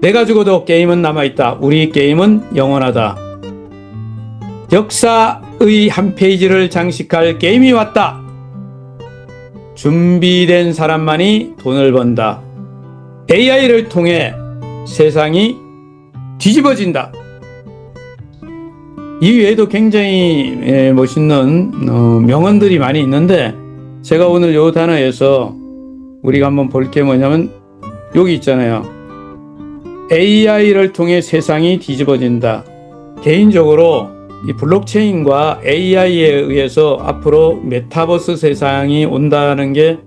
내가 죽어도 게임은 남아있다. 우리 게임은 영원하다. 역사의 한 페이지를 장식할 게임이 왔다. 준비된 사람만이 돈을 번다. AI를 통해 세상이 뒤집어진다. 이 외에도 굉장히 멋있는 명언들이 많이 있는데 제가 오늘 요 단어에서 우리가 한번 볼 게 뭐냐면 여기 있잖아요. AI를 통해 세상이 뒤집어진다. 개인적으로 이 블록체인과 AI에 의해서 앞으로 메타버스 세상이 온다는 게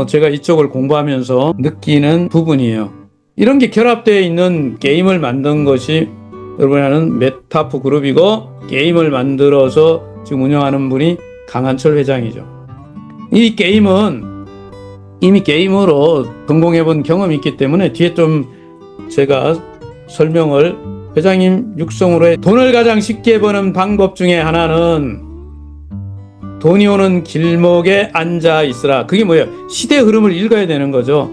제가 이쪽을 공부하면서 느끼는 부분이에요. 이런 게 결합되어 있는 게임을 만든 것이 여러분이 아는 메타프 그룹이고 게임을 만들어서 지금 운영하는 분이 강한철 회장이죠. 이 게임은 이미 게임으로 성공해본 경험이 있기 때문에 뒤에 좀 제가 설명을 회장님 육성으로 돈을 가장 쉽게 버는 방법 중에 하나는 돈이 오는 길목에 앉아 있으라. 그게 뭐예요? 시대 흐름을 읽어야 되는 거죠.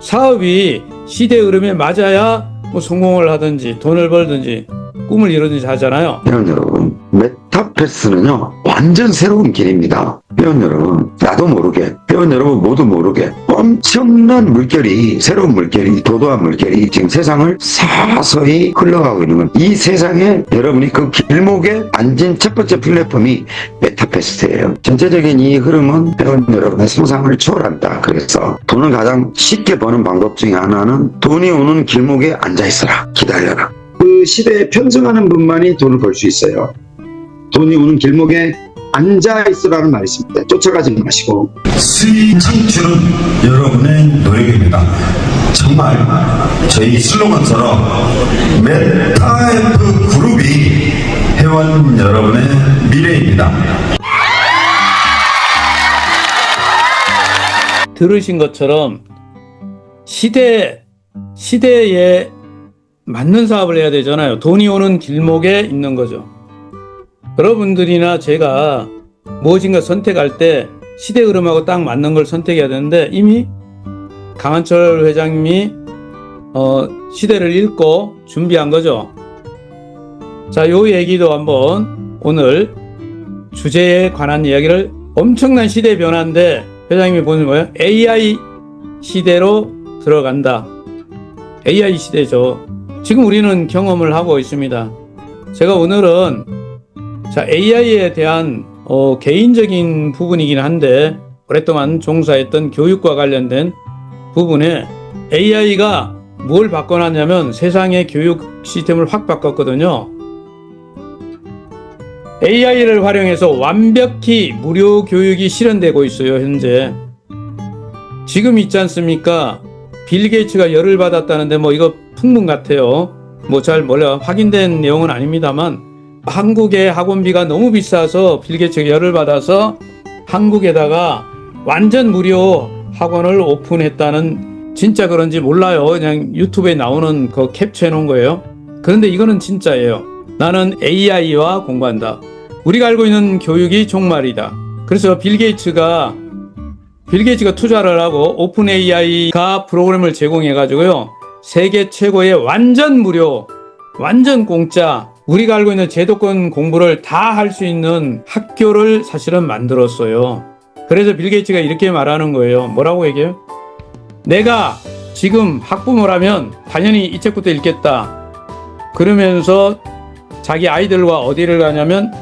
사업이 시대 흐름에 맞아야 뭐 성공을 하든지 돈을 벌든지 꿈을 이루든지 하잖아요. 회원 여러분, 메타버스는요 완전 새로운 길입니다. 회원 여러분, 나도 모르게, 회원 여러분 모두 모르게 엄청난 물결이, 새로운 물결이, 도도한 물결이 지금 세상을 서서히 흘러가고 있는 겁니다. 이 세상에 여러분이 그 길목에 앉은 첫 번째 플랫폼이 메타버스예요. 전체적인 이 흐름은 회원 여러분의 상상을 초월한다. 그래서 돈을 가장 쉽게 버는 방법 중에 하나는 돈이 오는 길목에 앉아있어라. 기다려라. 그 시대에 편승하는 분만이 돈을 벌 수 있어요. 돈이 오는 길목에 앉아있으라는 말이 있습니다. 쫓아가지 마시고. 수익 창출은 여러분의 노력입니다. 정말 저희 슬로건처럼 메타F 그룹이 회원 여러분의 미래입니다. 들으신 것처럼 시대에 맞는 사업을 해야 되잖아요. 돈이 오는 길목에 있는 거죠. 여러분들이나 제가 무엇인가 선택할 때 시대 흐름하고 딱 맞는 걸 선택해야 되는데 이미 강한철 회장님이 시대를 읽고 준비한 거죠. 자, 요 얘기도 한번 오늘 주제에 관한 이야기를 엄청난 시대 변화인데 회장님이 보는 거예요. AI 시대로 들어간다. AI 시대죠. 지금 우리는 경험을 하고 있습니다. 제가 오늘은 AI에 대한 개인적인 부분이긴 한데 오랫동안 종사했던 교육과 관련된 부분에 AI가 뭘 바꿔놨냐면 세상의 교육 시스템을 확 바꿨거든요. AI를 활용해서 완벽히 무료 교육이 실현되고 있어요. 현재 지금 있지 않습니까? 빌 게이츠가 열을 받았다는데 뭐 이거 풍문 같아요. 뭐 잘 몰라 확인된 내용은 아닙니다만 한국의 학원비가 너무 비싸서 빌 게이츠가 열을 받아서 한국에다가 완전 무료 학원을 오픈했다는, 진짜 그런지 몰라요. 그냥 유튜브에 나오는 거 캡처해 놓은 거예요. 그런데 이거는 진짜예요. 나는 AI와 공부한다. 우리가 알고 있는 교육이 종말이다. 그래서 빌 게이츠가 투자를 하고 오픈 AI가 프로그램을 제공해 가지고요, 세계 최고의 완전 무료, 완전 공짜, 우리가 알고 있는 제도권 공부를 다 할 수 있는 학교를 사실은 만들었어요. 그래서 빌 게이츠가 이렇게 말하는 거예요. 뭐라고 얘기해요? 내가 지금 학부모라면 당연히 이 책부터 읽겠다. 그러면서 자기 아이들과 어디를 가냐면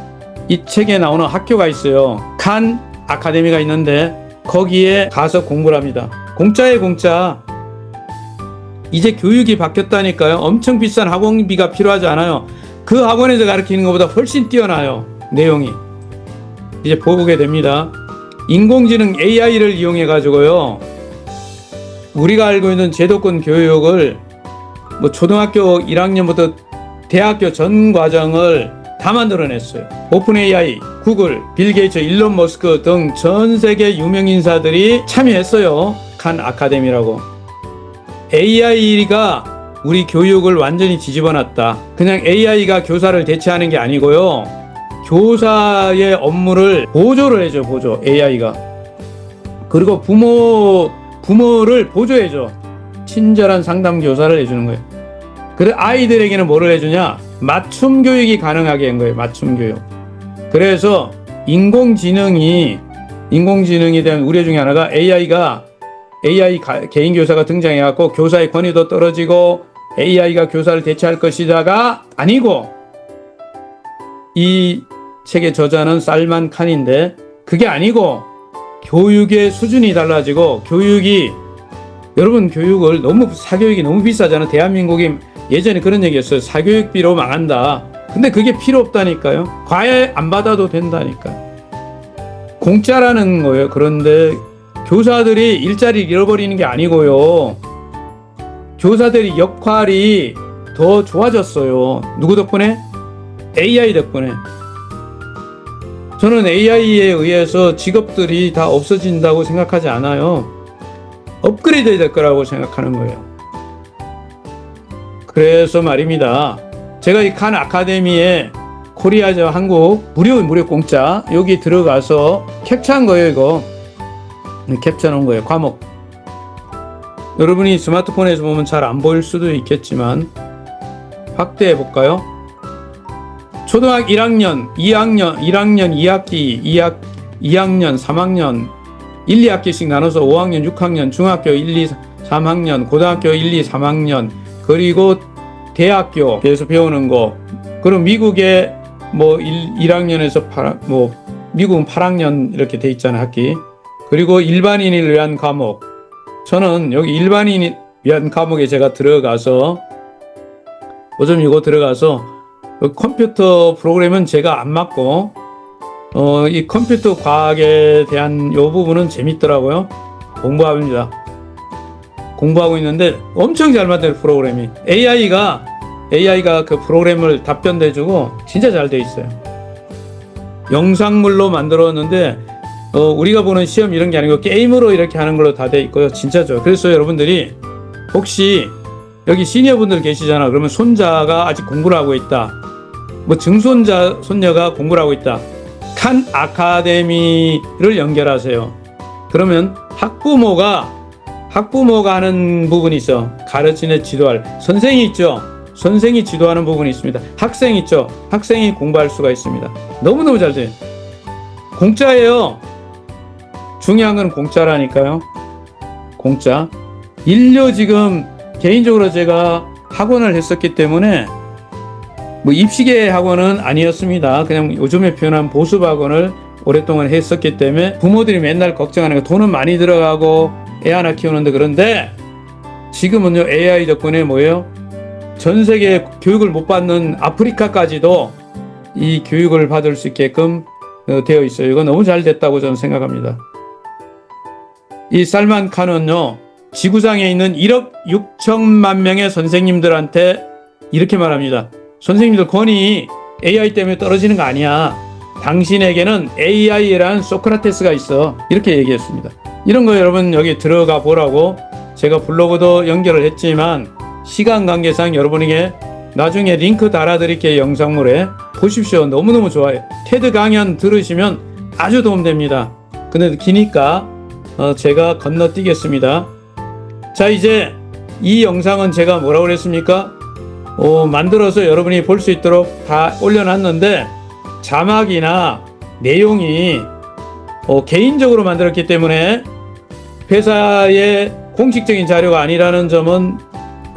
이 책에 나오는 학교가 있어요. 칸 아카데미가 있는데 거기에 가서 공부를 합니다. 공짜예요, 공짜. 이제 교육이 바뀌었다니까요. 엄청 비싼 학원비가 필요하지 않아요. 그 학원에서 가르치는 것보다 훨씬 뛰어나요. 내용이. 이제 보게 됩니다. 인공지능 AI를 이용해 가지고요. 우리가 알고 있는 제도권 교육을 뭐 초등학교 1학년부터 대학교 전 과정을 다 만들어냈어요. 오픈 AI, 구글, 빌 게이츠, 일론 머스크 등 전 세계 유명 인사들이 참여했어요. 칸 아카데미라고. AI가 우리 교육을 완전히 뒤집어놨다. 그냥 AI가 교사를 대체하는 게 아니고요. 교사의 업무를 보조를 해줘, 보조. AI가. 그리고 부모를 보조해줘. 친절한 상담 교사를 해주는 거예요. 그래 아이들에게는 뭐를 해주냐? 맞춤 교육이 가능하게 한 거예요. 맞춤 교육. 그래서 인공지능에 대한 우려 중에 하나가 AI 개인 교사가 등장해갖고 교사의 권위도 떨어지고 AI가 교사를 대체할 것이다가 아니고, 이 책의 저자는 살만 칸인데 그게 아니고 교육의 수준이 달라지고 여러분 교육을 사교육이 너무 비싸잖아. 대한민국이 예전에 그런 얘기였어요. 사교육비로 망한다. 근데 그게 필요 없다니까요. 과외 안 받아도 된다니까. 공짜라는 거예요. 그런데 교사들이 일자리를 잃어버리는 게 아니고요. 교사들이 역할이 더 좋아졌어요. 누구 덕분에? AI 덕분에. 저는 AI에 의해서 직업들이 다 없어진다고 생각하지 않아요. 업그레이드 될 거라고 생각하는 거예요. 그래서 말입니다. 제가 이 칸 아카데미에 코리아저 한국 무료 공짜 여기 들어가서 캡처한 거예요. 이거 캡처 놓은 거예요. 과목. 여러분이 스마트폰에서 보면 잘 안 보일 수도 있겠지만 확대해 볼까요? 초등학교 1학년, 2학년, 1학년 2학기, 2학년, 3학년 1, 2학기씩 나눠서 5학년, 6학년, 중학교 1, 2, 3학년, 고등학교 1, 2, 3학년, 그리고 대학교에서 배우는 거. 그럼 미국에 뭐 1학년에서 미국은 8학년 이렇게 돼 있잖아요, 학기. 그리고 일반인을 위한 과목. 저는 여기 일반인을 위한 과목에 제가 들어가서 컴퓨터 프로그램은 제가 안 맞고 이 컴퓨터 과학에 대한 요 부분은 재밌더라고요. 공부하고 있는데 엄청 잘 만든 프로그램이 AI가 그 프로그램을 답변도 해주고 진짜 잘 돼 있어요. 영상물로 만들었는데 우리가 보는 시험 이런 게 아니고 게임으로 이렇게 하는 걸로 다 돼 있고요. 진짜 좋아요. 그래서 여러분들이 혹시 여기 시니어분들 계시잖아. 그러면 손자가 아직 공부를 하고 있다. 뭐 손녀가 공부를 하고 있다. 칸 아카데미를 연결하세요. 그러면 학부모가 하는 부분이 있어. 가르치는 지도할 선생이 있죠. 선생이 지도하는 부분이 있습니다. 학생 있죠. 학생이 공부할 수가 있습니다. 너무너무 잘 돼요. 공짜예요. 중요한 건 공짜라니까요. 공짜. 지금 개인적으로 제가 학원을 했었기 때문에 뭐 입시계 학원은 아니었습니다. 그냥 요즘에 표현한 보습 학원을 오랫동안 했었기 때문에 부모들이 맨날 걱정하는 거 돈은 많이 들어가고 애 하나 키우는데, 그런데 지금은요 AI 덕분에 뭐예요? 전 세계 교육을 못 받는 아프리카까지도 이 교육을 받을 수 있게끔 되어 있어요. 이거 너무 잘 됐다고 저는 생각합니다. 이 살만 칸은요 지구상에 있는 1억 6천만 명의 선생님들한테 이렇게 말합니다. 선생님들 권위 AI 때문에 떨어지는 거 아니야. 당신에게는 AI라는 소크라테스가 있어. 이렇게 얘기했습니다. 이런 거 여러분 여기 들어가 보라고 제가 블로그도 연결을 했지만 시간 관계상 여러분에게 나중에 링크 달아드릴게요. 영상물에 보십시오. 너무너무 좋아요. 테드 강연 들으시면 아주 도움됩니다. 근데 기니까 제가 건너뛰겠습니다. 자, 이제 이 영상은 제가 뭐라고 그랬습니까? 만들어서 여러분이 볼 수 있도록 다 올려놨는데 자막이나 내용이 개인적으로 만들었기 때문에 회사의 공식적인 자료가 아니라는 점은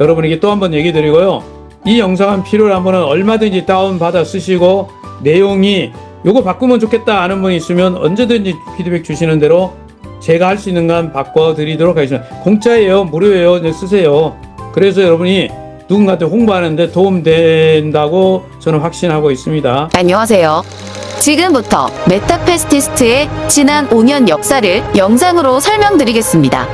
여러분에게 또 한번 얘기 드리고요. 이 영상은 필요한 분은 얼마든지 다운받아 쓰시고 내용이 요거 바꾸면 좋겠다 하는 분이 있으면 언제든지 피드백 주시는 대로 제가 할 수 있는 건 바꿔드리도록 하겠습니다. 공짜예요. 무료예요. 쓰세요. 그래서 여러분이 누군가한테 홍보하는데 도움된다고 저는 확신하고 있습니다. 안녕하세요. 지금부터 메타페스티스트의 지난 5년 역사를 영상으로 설명드리겠습니다.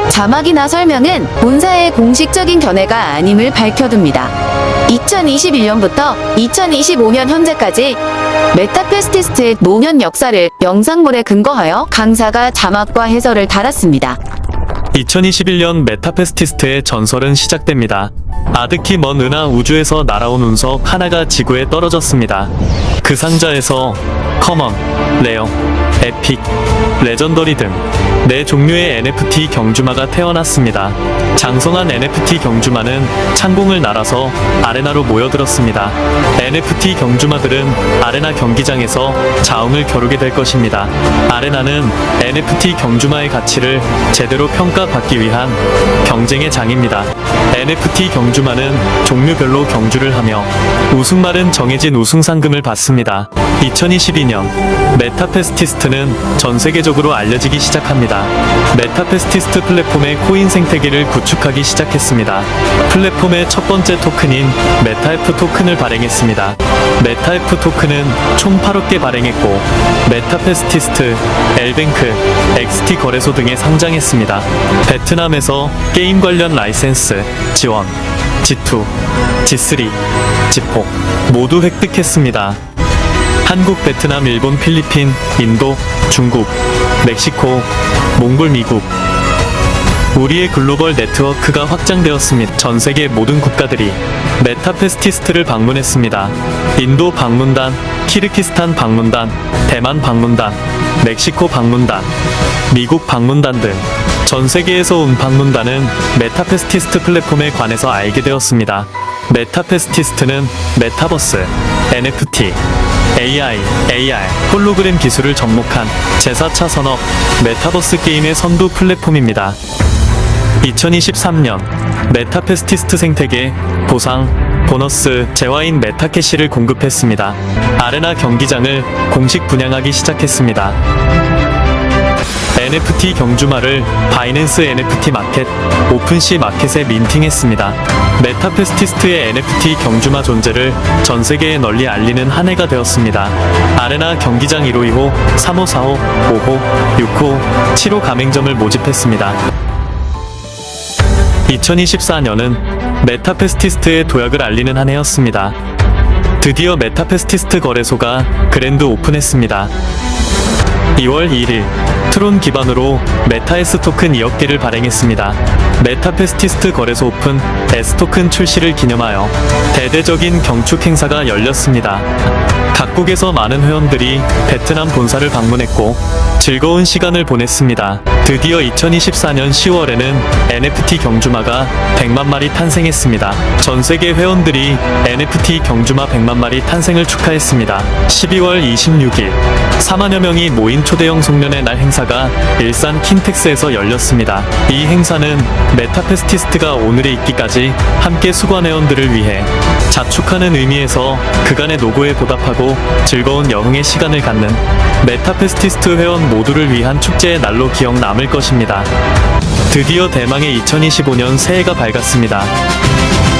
자막이나 설명은 본사의 공식적인 견해가 아님을 밝혀둡니다. 2021년부터 2025년 현재까지 메타페스티스트의 5년 역사를 영상물에 근거하여 강사가 자막과 해설을 달았습니다. 2021년 메타페스티스트의 전설은 시작됩니다. 아득히 먼 은하 우주에서 날아온 운석 하나가 지구에 떨어졌습니다. 그 상자에서 커먼, 레어, 에픽, 레전더리 등 4종류의 NFT 경주마가 태어났습니다. 장성한 NFT 경주마는 창공을 날아서 아레나로 모여들었습니다. NFT 경주마들은 아레나 경기장에서 자웅을 겨루게 될 것입니다. 아레나는 NFT 경주마의 가치를 제대로 평가받기 위한 경쟁의 장입니다. NFT 경주마는 종류별로 경주를 하며 우승말은 정해진 우승 상금을 받습니다. 2022년 메타페스티스트는 전 세계적으로 알려지기 시작합니다. 메타페스티스트 플랫폼의 코인 생태계를 구축하기 시작했습니다. 플랫폼의 첫 번째 토큰인 메타F 토큰을 발행했습니다. 메타F 토큰은 총 8억 개 발행했고 메타페스티스트, 엘뱅크, XT 거래소 등에 상장했습니다. 베트남에서 게임 관련 라이센스, 지원, G2, G3, G4 모두 획득했습니다. 한국, 베트남, 일본, 필리핀, 인도, 중국, 멕시코, 몽골, 미국. 우리의 글로벌 네트워크가 확장되었습니다. 전 세계 모든 국가들이 메타페스티스트를 방문했습니다. 인도 방문단, 키르기스탄 방문단, 대만 방문단, 멕시코 방문단, 미국 방문단 등 전 세계에서 온 방문단은 메타페스티스트 플랫폼에 관해서 알게 되었습니다. 메타페스티스트는 메타버스, NFT, AI, AR, 홀로그램 기술을 접목한 제4차 산업 메타버스 게임의 선두 플랫폼입니다. 2023년 메타페스티스트 생태계 보상, 보너스, 재화인 메타캐시를 공급했습니다. 아레나 경기장을 공식 분양하기 시작했습니다. NFT 경주마를 바이낸스 NFT 마켓, 오픈시 마켓에 민팅했습니다. 메타페스티스트의 NFT 경주마 존재를 전 세계에 널리 알리는 한 해가 되었습니다. 아레나 경기장 1호, 2호, 3호, 4호, 5호, 6호, 7호 가맹점을 모집했습니다. 2024년은 메타페스티스트의 도약을 알리는 한 해였습니다. 드디어 메타페스티스트 거래소가 그랜드 오픈했습니다. 2월 1일 트론 기반으로 메타S 토큰 2억 개를 발행했습니다. 메타페스티스트 거래소 오픈 S 토큰 출시를 기념하여 대대적인 경축 행사가 열렸습니다. 각국에서 많은 회원들이 베트남 본사를 방문했고 즐거운 시간을 보냈습니다. 드디어 2024년 10월에는 NFT 경주마가 100만 마리 탄생했습니다. 전 세계 회원들이 NFT 경주마 100만 마리 탄생을 축하했습니다. 12월 26일 4만여 명이 모인 초대형 송년회 날 행사가 일산 킨텍스에서 열렸습니다. 이 행사는 메타페스티스트가 오늘에 있기까지 함께 수고한 회원들을 위해 자축하는 의미에서 그간의 노고에 보답하고 즐거운 여흥의 시간을 갖는 메타페스티스트 회원 모두를 위한 축제의 날로 기억 남을 것입니다. 드디어 대망의 2025년 새해가 밝았습니다.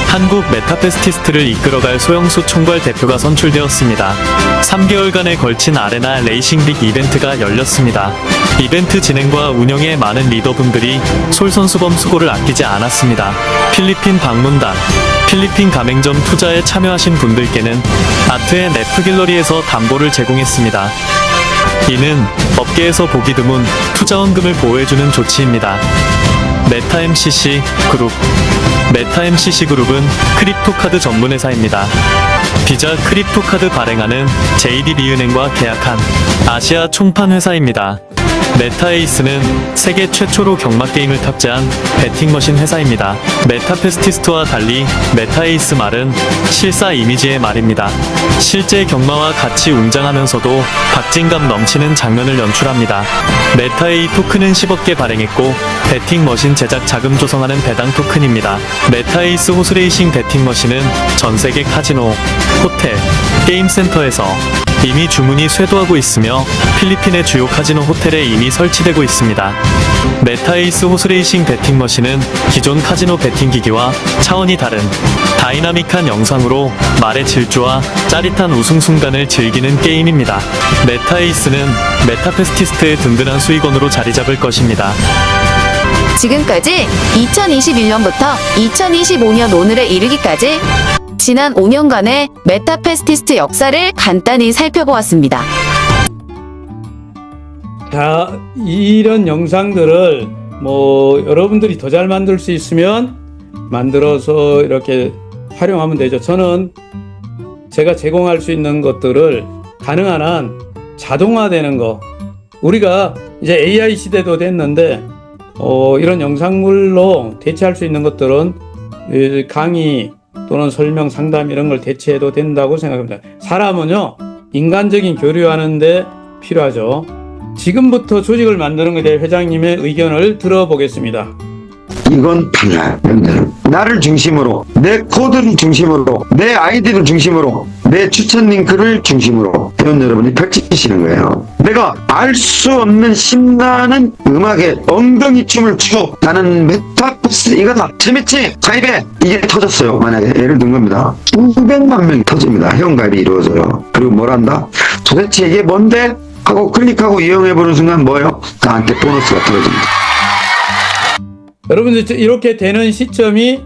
한국 메타페스티스트를 이끌어갈 소영수 총괄 대표가 선출되었습니다. 3개월간에 걸친 아레나 레이싱 빅 이벤트가 열렸습니다. 이벤트 진행과 운영에 많은 리더분들이 솔선수범 수고를 아끼지 않았습니다. 필리핀 방문단, 필리핀 가맹점 투자에 참여하신 분들께는 아트앤 래프 갤러리에서 담보를 제공했습니다. 이는 업계에서 보기 드문 투자원금을 보호해주는 조치입니다. 메타MCC 그룹, 메타MCC 그룹은 크립토카드 전문회사입니다. 비자 크립토카드 발행하는 JDB은행과 계약한 아시아 총판 회사입니다. 메타에이스는 세계 최초로 경마게임을 탑재한 베팅머신 회사입니다. 메타페스티스트와 달리 메타에이스 말은 실사 이미지의 말입니다. 실제 경마와 같이 웅장하면서도 박진감 넘치는 장면을 연출합니다. 메타에이 토큰은 10억 개 발행했고 베팅머신 제작 자금 조성하는 배당 토큰입니다. 메타에이스 호스레이싱 베팅머신은 전세계 카지노, 호텔, 게임센터에서 이미 주문이 쇄도하고 있으며 필리핀의 주요 카지노 호텔에 이미 설치되고 있습니다. 메타에이스 호스레이싱 베팅 머신은 기존 카지노 베팅 기기와 차원이 다른 다이나믹한 영상으로 말의 질주와 짜릿한 우승 순간을 즐기는 게임입니다. 메타에이스는 메타페스티스트의 든든한 수익원으로 자리 잡을 것입니다. 지금까지 2021년부터 2025년 오늘에 이르기까지 지난 5년간의 메타페스티스트 역사를 간단히 살펴보았습니다. 자, 이런 영상들을 여러분들이 더 잘 만들 수 있으면 만들어서 이렇게 활용하면 되죠. 저는 제가 제공할 수 있는 것들을 가능한 한 자동화되는 거. 우리가 이제 AI 시대도 됐는데 이런 영상물로 대체할 수 있는 것들은 강의 또는 설명, 상담 이런 걸 대체해도 된다고 생각합니다. 사람은요, 인간적인 교류하는데 필요하죠. 지금부터 조직을 만드는 것에 대해 회장님의 의견을 들어보겠습니다. 이건 달라요. 여러분들. 나를 중심으로, 내 코드를 중심으로, 내 아이디를 중심으로, 내 추천 링크를 중심으로 회원 여러분이 펼치시는 거예요. 내가 알 수 없는 신나는 음악에 엉덩이 춤을 추고 나는 메타버스 이거다. 재밌지? 가입해. 이게 터졌어요. 만약에 예를 든 겁니다. 200만 명이 터집니다. 회원 가입이 이루어져요. 그리고 뭘 한다? 도대체 이게 뭔데? 하고 클릭하고 이용해보는 순간 뭐예요? 나한테 보너스가 떨어집니다. 여러분들 이렇게 되는 시점이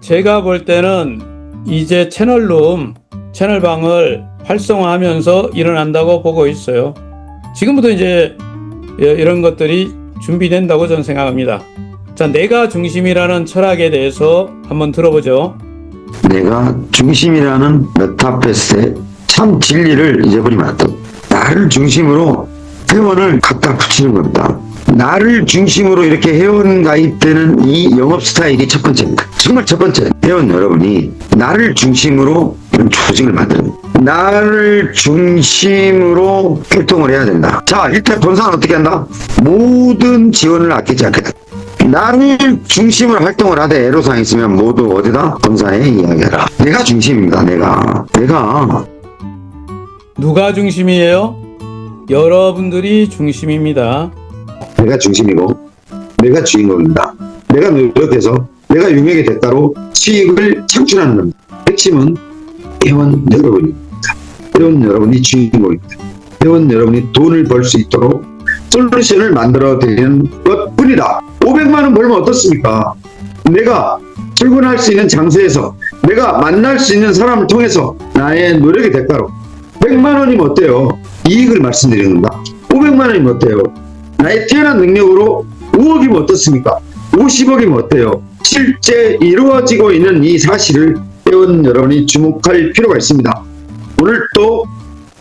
제가 볼 때는 이제 채널룸, 채널방을 활성화하면서 일어난다고 보고 있어요. 지금부터 이제 이런 것들이 준비된다고 저는 생각합니다. 자, 내가 중심이라는 철학에 대해서 한번 들어보죠. 내가 중심이라는 메타버스의 참 진리를 잊어버리면 안 돼. 나를 중심으로 회원을 갖다 붙이는 겁니다. 나를 중심으로 이렇게 회원 가입되는 이 영업 스타일이 첫 번째입니다. 정말 첫 번째, 회원 여러분이 나를 중심으로 이런 조직을 만드는, 나를 중심으로 활동을 해야 된다. 자, 일단 본사는 어떻게 한다? 모든 지원을 아끼지 않겠다. 나를 중심으로 활동을 하되 애로사항이 있으면 모두 어디다? 본사에 이야기해라. 내가 중심입니다. 내가 누가 중심이에요? 여러분들이 중심입니다. 내가 중심이고 내가 주인공입니다. 내가 노력해서 내가 유명의 대가로 수익을 창출하는 겁니다. 핵심은 회원 여러분입니다. 회원 여러분이 주인공입니다. 회원 여러분이 돈을 벌 수 있도록 솔루션을 만들어 드리는 것뿐이다. 500만 원 벌면 어떻습니까? 내가 출근할 수 있는 장소에서 내가 만날 수 있는 사람을 통해서 나의 노력의 대가로 100만 원이면 어때요? 이익을 말씀드리는 겁니다. 500만 원이면 어때요? 나의 뛰어난 능력으로 5억이면 어떻습니까? 50억이면 어때요? 실제 이루어지고 있는 이 사실을 회원 여러분이 주목할 필요가 있습니다. 오늘 또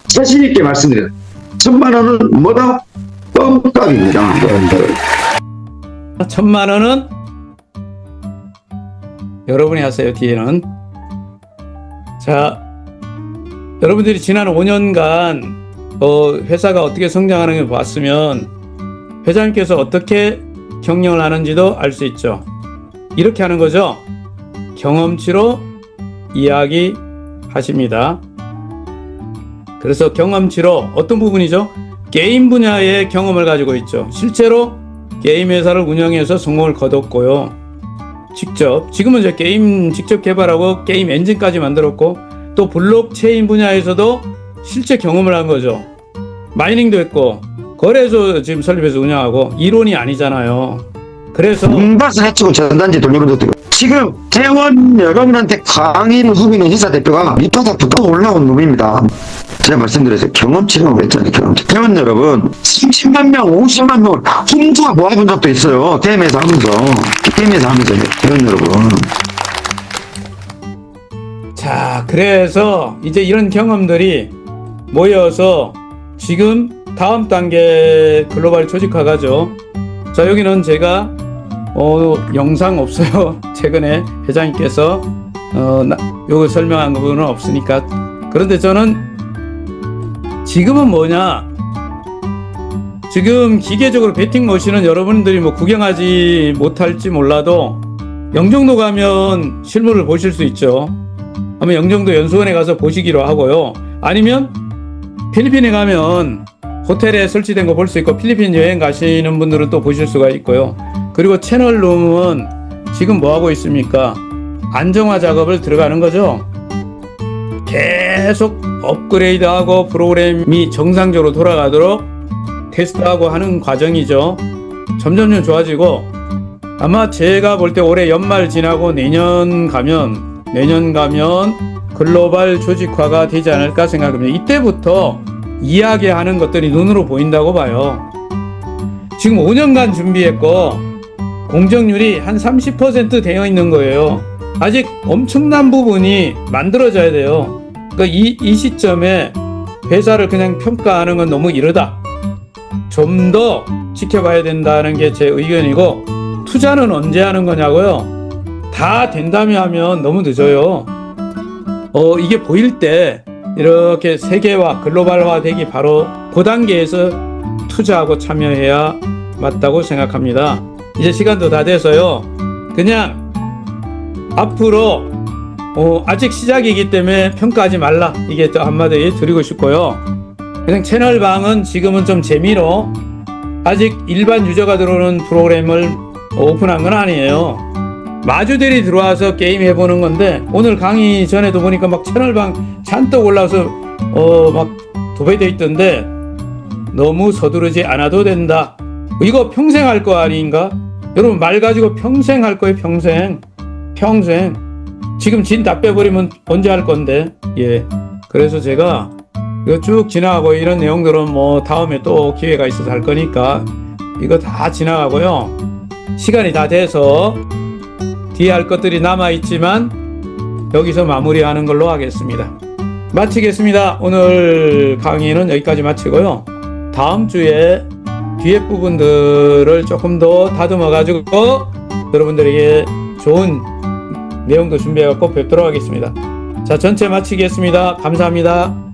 자신 있게 말씀드려요. 1000만 원은 뭐다? 껌값입니다. 여러분들. 1000만 원은 여러분이 하세요. 뒤에는. 자, 여러분들이 지난 5년간 회사가 어떻게 성장하는 걸 봤으면 회장님께서 어떻게 경영을 하는지도 알 수 있죠. 이렇게 하는 거죠. 경험치로 이야기하십니다. 그래서 경험치로 어떤 부분이죠? 게임 분야의 경험을 가지고 있죠. 실제로 게임 회사를 운영해서 성공을 거뒀고요. 지금은 이제 게임 직접 개발하고 게임 엔진까지 만들었고 또 블록체인 분야에서도 실제 경험을 한 거죠. 마이닝도 했고 거래소 지금 설립해서 운영하고 이론이 아니잖아요. 그래서 문바스 해치고 전단지 돌려본 적도 있고 지금 회원 여러분한테 강의를 후비는 회사 대표가 밑바닥 붙어 올라온 놈입니다. 제가 말씀드렸어요. 경험치라고 했잖아요. 경험치. 회원 여러분 30만 명, 50만 명을 혼자 모아본 적도 있어요. 게임에서 하면서 회원 여러분. 자, 그래서 이제 이런 경험들이 모여서 지금 다음 단계 글로벌 조직화가죠. 자, 여기는 제가 영상 없어요. 최근에 회장님께서 요거 설명한 부분은 없으니까. 그런데 저는 지금은 뭐냐? 지금 기계적으로 베팅 머신은 여러분들이 뭐 구경하지 못할지 몰라도 영종도 가면 실물을 보실 수 있죠. 아마 영종도 연수원에 가서 보시기로 하고요. 아니면 필리핀에 가면 호텔에 설치된 거 볼 수 있고 필리핀 여행 가시는 분들은 또 보실 수가 있고요. 그리고 채널룸은 지금 뭐 하고 있습니까? 안정화 작업을 들어가는 거죠. 계속 업그레이드하고 프로그램이 정상적으로 돌아가도록 테스트하고 하는 과정이죠. 점점 좋아지고 아마 제가 볼 때 올해 연말 지나고 내년 가면 글로벌 조직화가 되지 않을까 생각합니다. 이때부터 이야기하는 것들이 눈으로 보인다고 봐요. 지금 5년간 준비했고 공정률이 한 30% 되어 있는 거예요. 아직 엄청난 부분이 만들어져야 돼요. 그러니까 이 시점에 회사를 그냥 평가하는 건 너무 이르다. 좀 더 지켜봐야 된다는 게 제 의견이고, 투자는 언제 하는 거냐고요? 다 된다며 하면 너무 늦어요. 이게 보일 때 이렇게 세계화, 글로벌화 되기 바로 그 단계에서 투자하고 참여해야 맞다고 생각합니다. 이제 시간도 다 돼서요. 그냥 앞으로 아직 시작이기 때문에 평가하지 말라. 이게 또 한마디 드리고 싶고요. 그냥 채널방은 지금은 좀 재미로 아직 일반 유저가 들어오는 프로그램을 오픈한 건 아니에요. 마주들이 들어와서 게임 해보는 건데 오늘 강의 전에도 보니까 막 채널방 잔뜩 올라와서 막 도배돼 있던데 너무 서두르지 않아도 된다. 이거 평생 할 거 아닌가? 여러분 말 가지고 평생 할 거예요. 평생. 지금 진 다 빼버리면 언제 할 건데. 예. 그래서 제가 이거 쭉 지나가고 이런 내용들은 뭐 다음에 또 기회가 있어서 할 거니까 이거 다 지나가고요. 시간이 다 돼서 뒤에 할 것들이 남아있지만 여기서 마무리하는 걸로 하겠습니다. 마치겠습니다. 오늘 강의는 여기까지 마치고요. 다음 주에 뒤에 부분들을 조금 더 다듬어 가지고 여러분들에게 좋은 내용도 준비해 갖고 뵙도록 하겠습니다. 자, 전체 마치겠습니다. 감사합니다.